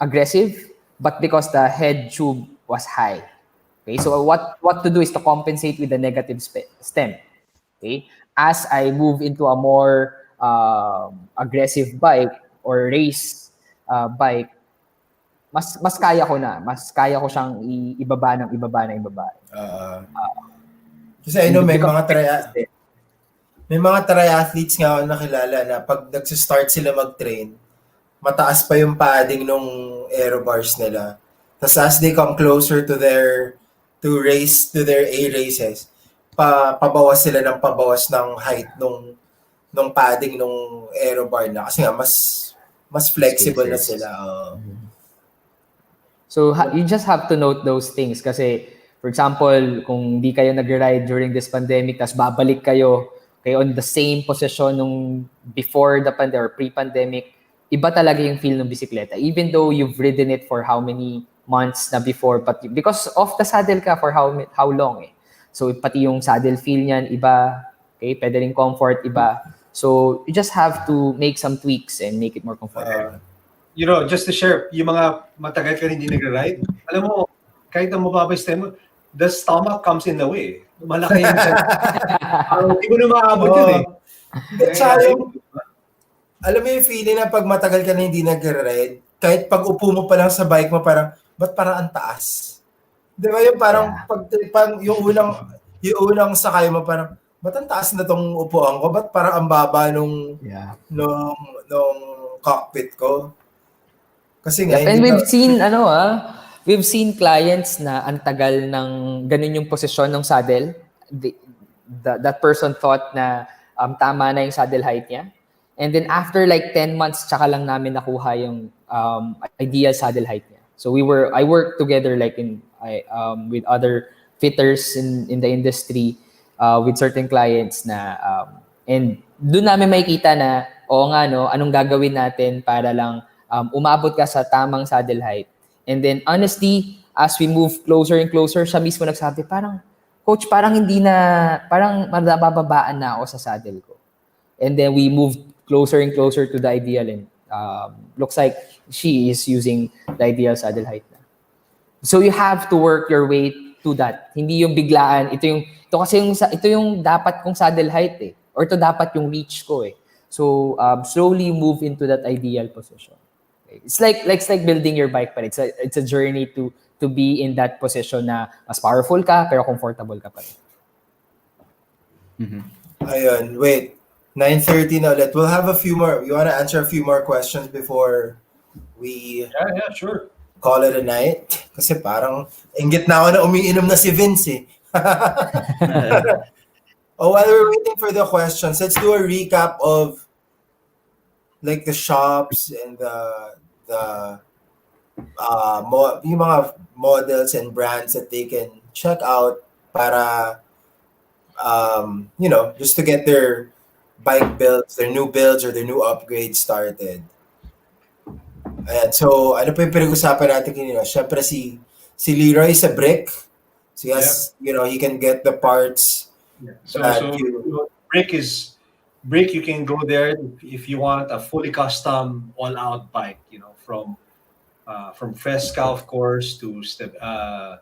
aggressive, but because the head tube was high. Okay, so what to do is to compensate with the negative stem. Okay, as I move into a more aggressive bike or race bike, mas kaya ko siyang ibaba. Kasi I know may mga triathletes nga ako nakilala na pag nagsistart sila mag-train, mataas pa yung padding nung aero bars nila. Tapos as they come closer to their A races, pabawas sila ng height nung padding nung aero bar na kasi nga mas flexible na sila. So you just have to note those things kasi, for example, kung di kayo nag-ride during this pandemic, tas babalik kayo on the same position nung before the pandemic or pre-pandemic, iba talaga yung feel ng bisikleta. Even though you've ridden it for how many months na before, but because of the saddle ka for how long eh. So pati yung saddle feel niyan, iba. Okay, pedaling comfort, iba. So you just have to make some tweaks and make it more comfortable. Just to share, yung mga matagal ka hindi nag-ride, alam mo, kahit ang mababa yung stem mo, the stomach comes in the way. Malaki yung hindi mo na maabot yun eh. Alam mo yung feeling na pag matagal ka na hindi nag-ride, kahit pag upo mo pa lang sa bike mo, parang, ba't parang ang taas? Di ba yung parang, yung unang sakay mo, parang, ba't ang taas na tong upuan ko? Ba't parang ang baba nung cockpit ko? Kasi nga, and we've seen clients na ang tagal ng ganun yung posisyon ng saddle. That person thought na tama na yung saddle height niya. And then after like 10 months, tsaka lang namin nakuha yung ideal saddle height niya. So I worked together like with other fitters in the industry with certain clients na and doon namin makikita na anong gagawin natin para lang umabot ka sa tamang saddle height. And then honestly, as we move closer and closer, siya mismo nagsabi, Coach, parang mabababaan na ako sa saddle ko. And then we moved closer and closer to the ideal, and looks like she is using the ideal saddle height na. So you have to work your way to that. Hindi yung biglaan, ito yung dapat kong saddle height eh. Or ito dapat yung reach ko eh. So slowly move into that ideal position. It's like building your bike, but it's a journey to be in that position na mas powerful ka pero comfortable ka pa rin. Mm-hmm. Ayun, wait. 9:30 na ulit. We'll have a few more. You want to answer a few more questions before we Yeah, sure. call it a night? Kasi parang inggit na ako na umiinom na si Vince eh. Oh, while we're waiting for the questions, let's do a recap of like the shops and the yung mga models and brands that they can check out para just to get their bike builds, their new builds or their new upgrades started. Ayan, so ano pa yung pinag-usapan natin kanina? Siyempre si Leroy sa brick. So yes, he can get the parts. Yeah. So brick you can go there if you want a fully custom all-out bike, from Festka, of course, to Stebel,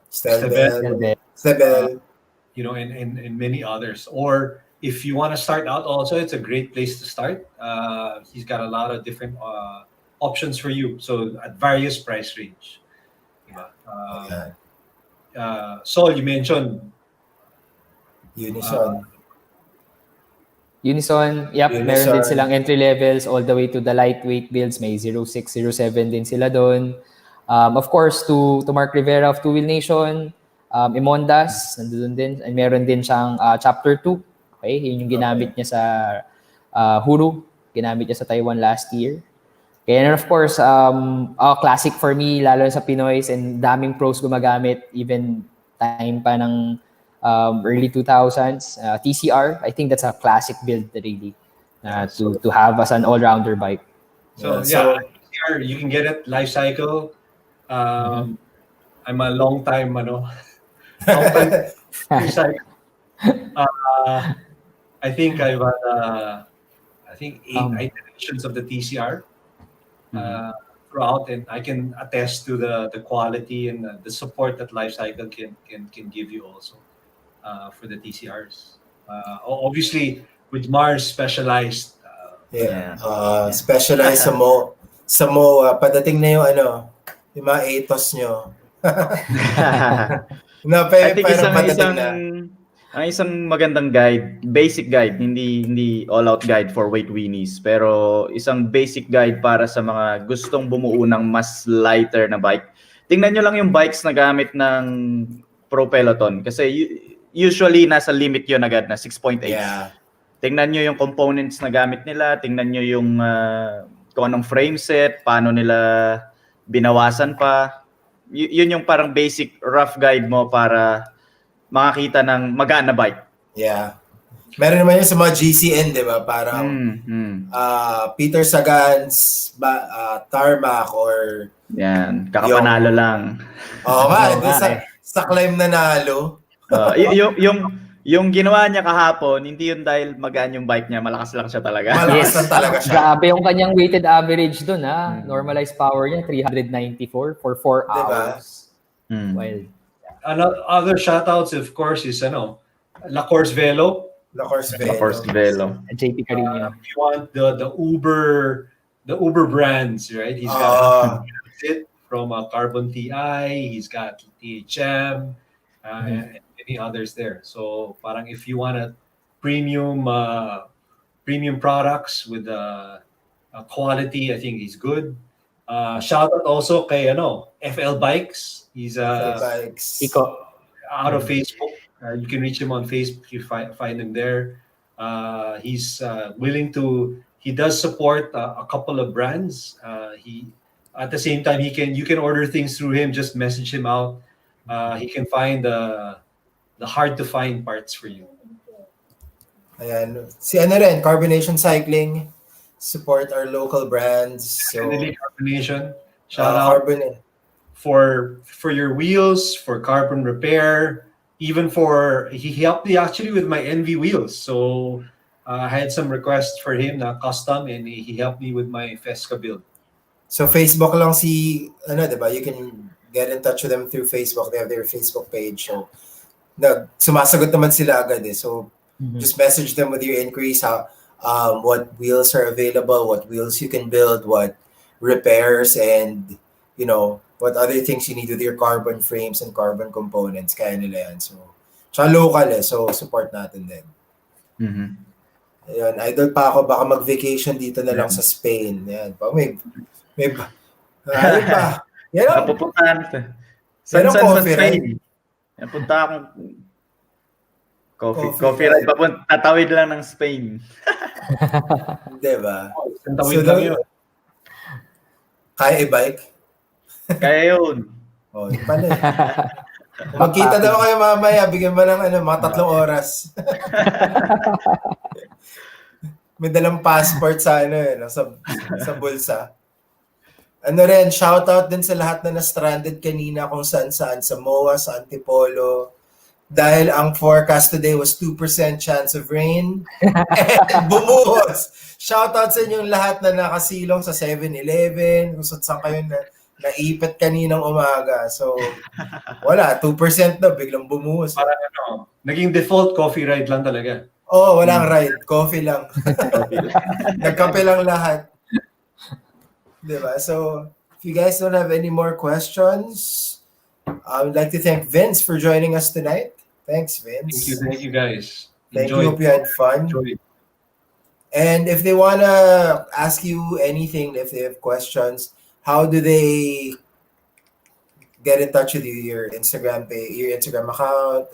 and many others. Or if you want to start out also, it's a great place to start. He's got a lot of different options for you. So at various price range. Sol, you mentioned Unison. Unison, yep, Unison. meron din silang entry levels all the way to the lightweight builds. May 06, 07 din sila doon. Of course, to Mark Rivera of Two Wheel Nation, Imondas, nandun din. And meron din siyang Chapter 2. Okay, yun yung ginamit niya sa Huru. Ginamit niya sa Taiwan last year. Okay, and of course, classic for me, lalo sa Pinoys, and daming pros gumagamit, even time pa ng early 2000s. TCR, I think that's a classic build really, to have as an all-rounder bike. So you can get it life cycle. I'm a long time life cycle. I think I've had eight editions of the TCR throughout, and I can attest to the quality and the support that life cycle can give you also for the TCRs. Obviously, with Mars specialized. Specialized sa mo, padating na yung mga ethos nyo. I think isang magandang guide, basic guide, hindi all-out guide for weight weenies, pero isang basic guide para sa mga gustong bumuo ng mas lighter na bike. Tingnan nyo lang yung bikes na gamit ng Pro Peloton kasi usually nasa limit yun agad na 6.8. Yeah. Tingnan nyo yung components na gamit nila, tingnan nyo yung kung anong frame set, paano nila binawasan pa. Yun yung parang basic rough guide mo para makakita ng magana bike. Yeah. Meron naman yun sa mga GCN, di ba? Parang Peter Sagan's tarmac or... Yan, kakapanalo lang. Oo nga, sa climb na nalo. Yung ginawa niya kahapon, hindi yun dahil magaan yung bike niya, malakas lang siya talaga. Malakas lang talaga siya. Grabe yung kanyang weighted average dun, ha? Normalized power niya, 394 for 4 hours. Wild. Other shoutouts, of course, is La Course Velo. La Course Velo. JP Carino. If you want the Uber brands, right? He's got it from Carbon TI. He's got THM and many others there. So, parang if you want a premium products with quality, I think he's good. Shout out also kay FL Bikes. He's out of Facebook. You can reach him on Facebook. You find him there. He's willing to. He does support a couple of brands. He at the same time you can order things through him. Just message him out. He can find the hard to find parts for you. Ayan. Si rin, Carbonation Cycling. Support our local brands. So, Carbonation. Shout out for your wheels, for carbon repair, even he helped me actually with my NV wheels. So I had some requests for him na custom, and he helped me with my Festka build. So Facebook lang diba? You can get in touch with them through Facebook. They have their Facebook page. So sumasagot naman sila agad eh. So just message them with your inquiries, what wheels are available, what wheels you can build, what repairs, and what other things you need with your carbon frames and carbon components. Kaya nila yan. So, tsaka local so support natin din. Ayun, idol pa ako, baka mag-vacation dito na lang sa Spain. Yan. Ayun pa. Yan ang, Napupuntahan. yan ang Sa coffee Spain. ride. Napunta akong Coffee coffee ride. Tatawid lang ng Spain. Diba? Isang tawid lang yun. Kaya i-bike? Kaya yun. Oh, yun pala eh. Magkita daw kayo mamaya, bigyan mo ng mga 3 oras. May dalang passport sa sa bulsa. Shoutout din sa lahat na na-stranded kanina kung saan-saan, sa MOA, sa Antipolo. Dahil ang forecast today was 2% chance of rain. And bumuhos! Shoutout sa inyong lahat na nakasilong sa 7-Eleven, kung saan kayo naipit kaninang umaga. So, wala. 2% na, biglang bumuhos. Parang naging default coffee ride lang talaga. Walang ride. Coffee lang. Nagkape lang lahat. Diba? So, if you guys don't have any more questions, I would like to thank Vince for joining us tonight. Thanks, Vince. Thank you guys. Thank you. Hope you had fun. Enjoy. And if they wanna ask you anything, if they have questions, how do they get in touch with you? Your Instagram page, your Instagram account,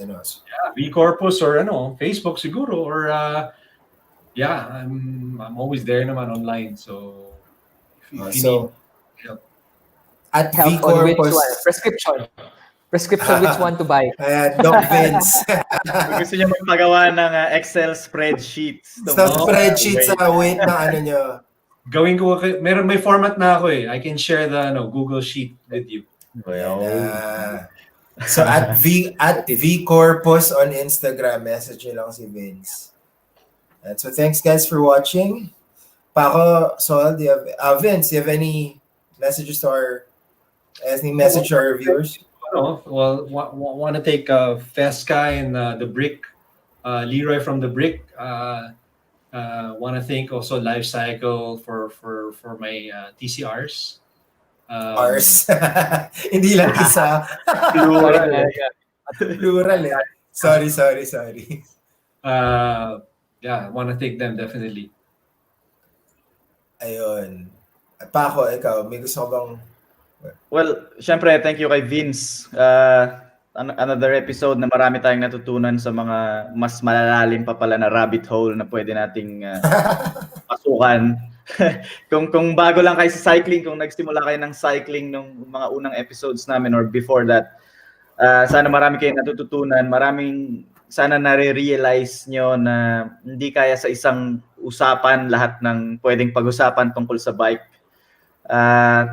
V Corpus or Facebook siguro, or I'm always there naman online. So if you need help. At V Help on which Corpus. one? Prescription which one to buy. Doc Vince. Gusto niya magpagawa ng Excel spreadsheets. Sa spreadsheet sa weight na nyo. Gawin ko, may format na ako eh. I can share the Google Sheet with you. So at V Corpus on Instagram, message nyo lang si Vince. And so thanks guys for watching. Paco, Sol, Vince, do you have any messages to our viewers? Well, want to take Festka and the Brick, Leroy from the Brick. Want to thank also Life Cycle for my TCRs. Rs. Hindi lang isa. Plural eh. Sorry. Want to thank them definitely. Ayun. Paco, ikaw, may gusto ko bang... Well, syempre, thank you kay Vince. Another episode na marami tayong natutunan sa mga mas malalalim pa pala na rabbit hole na pwede nating pasukan. kung bago lang kayo sa cycling, kung nagsimula kayo ng cycling nung mga unang episodes namin or before that, sana marami kayong natututunan. Sana nare-realize nyo na hindi kaya sa isang usapan lahat ng pwedeng pag-usapan tungkol sa bike.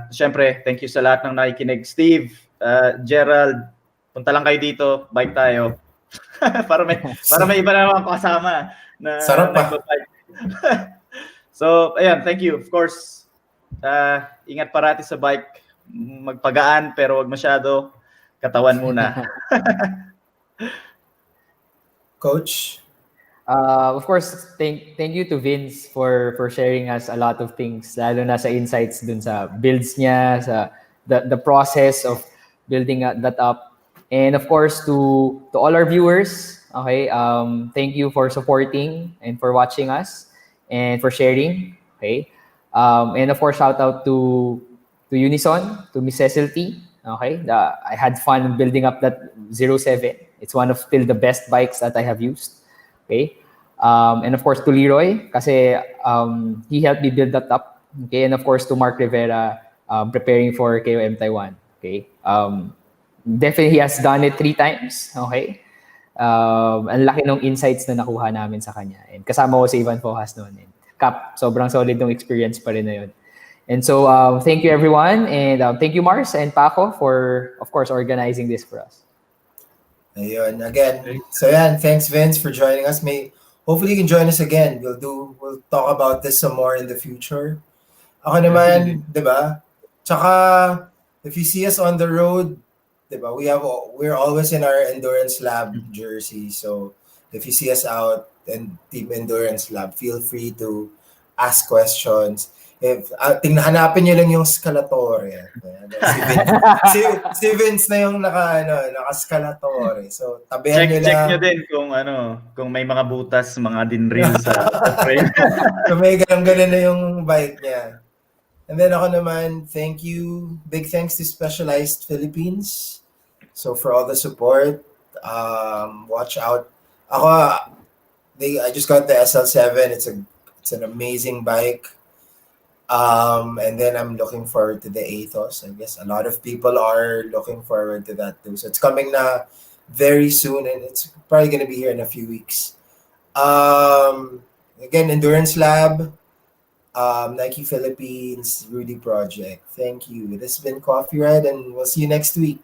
Syempre, thank you sa lahat ng nakikinig. Steve, Gerald, punta lang kayo dito, bike tayo. para may iba na naman kasama na sarap pa. So, ayan, thank you. Of course, ingat parati sa bike. Magpagaan pero wag masyado. Katawan muna. Coach? Of course, thank you to Vince for sharing us a lot of things, lalo na sa insights dun sa builds niya, sa the process of building that up. And of course, to all our viewers, okay, thank you for supporting and for watching us and for sharing, okay. And of course, shout out to Unison, to Miss Cecil T, okay. I had fun building up that 07. It's one of still the best bikes that I have used. Okay. And of course to Leroy, kasi he helped me build that up. Okay. And of course to Mark Rivera, preparing for KOM Taiwan. Okay. Definitely he has done it 3 times. Okay. Ang laki ng insights na nakuha namin sa kanya. And kasama ko si Ivan Fojas noon. And Cap, sobrang solid ng experience pa rin na yun. And so thank you everyone. And thank you Mars and Paco for, of course, organizing this for us. Ayun, again. So yan, thanks Vince for joining us. Hopefully you can join us again. We'll talk about this some more in the future. Ako naman, 'di ba? Tsaka if you see us on the road, 'di ba? We're always in our Endurance Lab jersey. So if you see us out in Team Endurance Lab, feel free to ask questions. If hanapin niyo lang yung Scalatore. Si Vince na yung naka-Scalatore. So tabihan niyo lang. Check niyo din kung may mga butas, mga dinril sa frame. So may ganun na yung bike niya. And then ako naman, thank you. Big thanks to Specialized Philippines. So for all the support, watch out. Ako, I just got the SL7. It's an amazing bike. And then I'm looking forward to the Athos. I guess a lot of people are looking forward to that too. So it's coming na very soon, and it's probably gonna be here in a few weeks. Again, Endurance Lab, Nike Philippines, Rudy Project. Thank you. This has been Coffee Red, and we'll see you next week.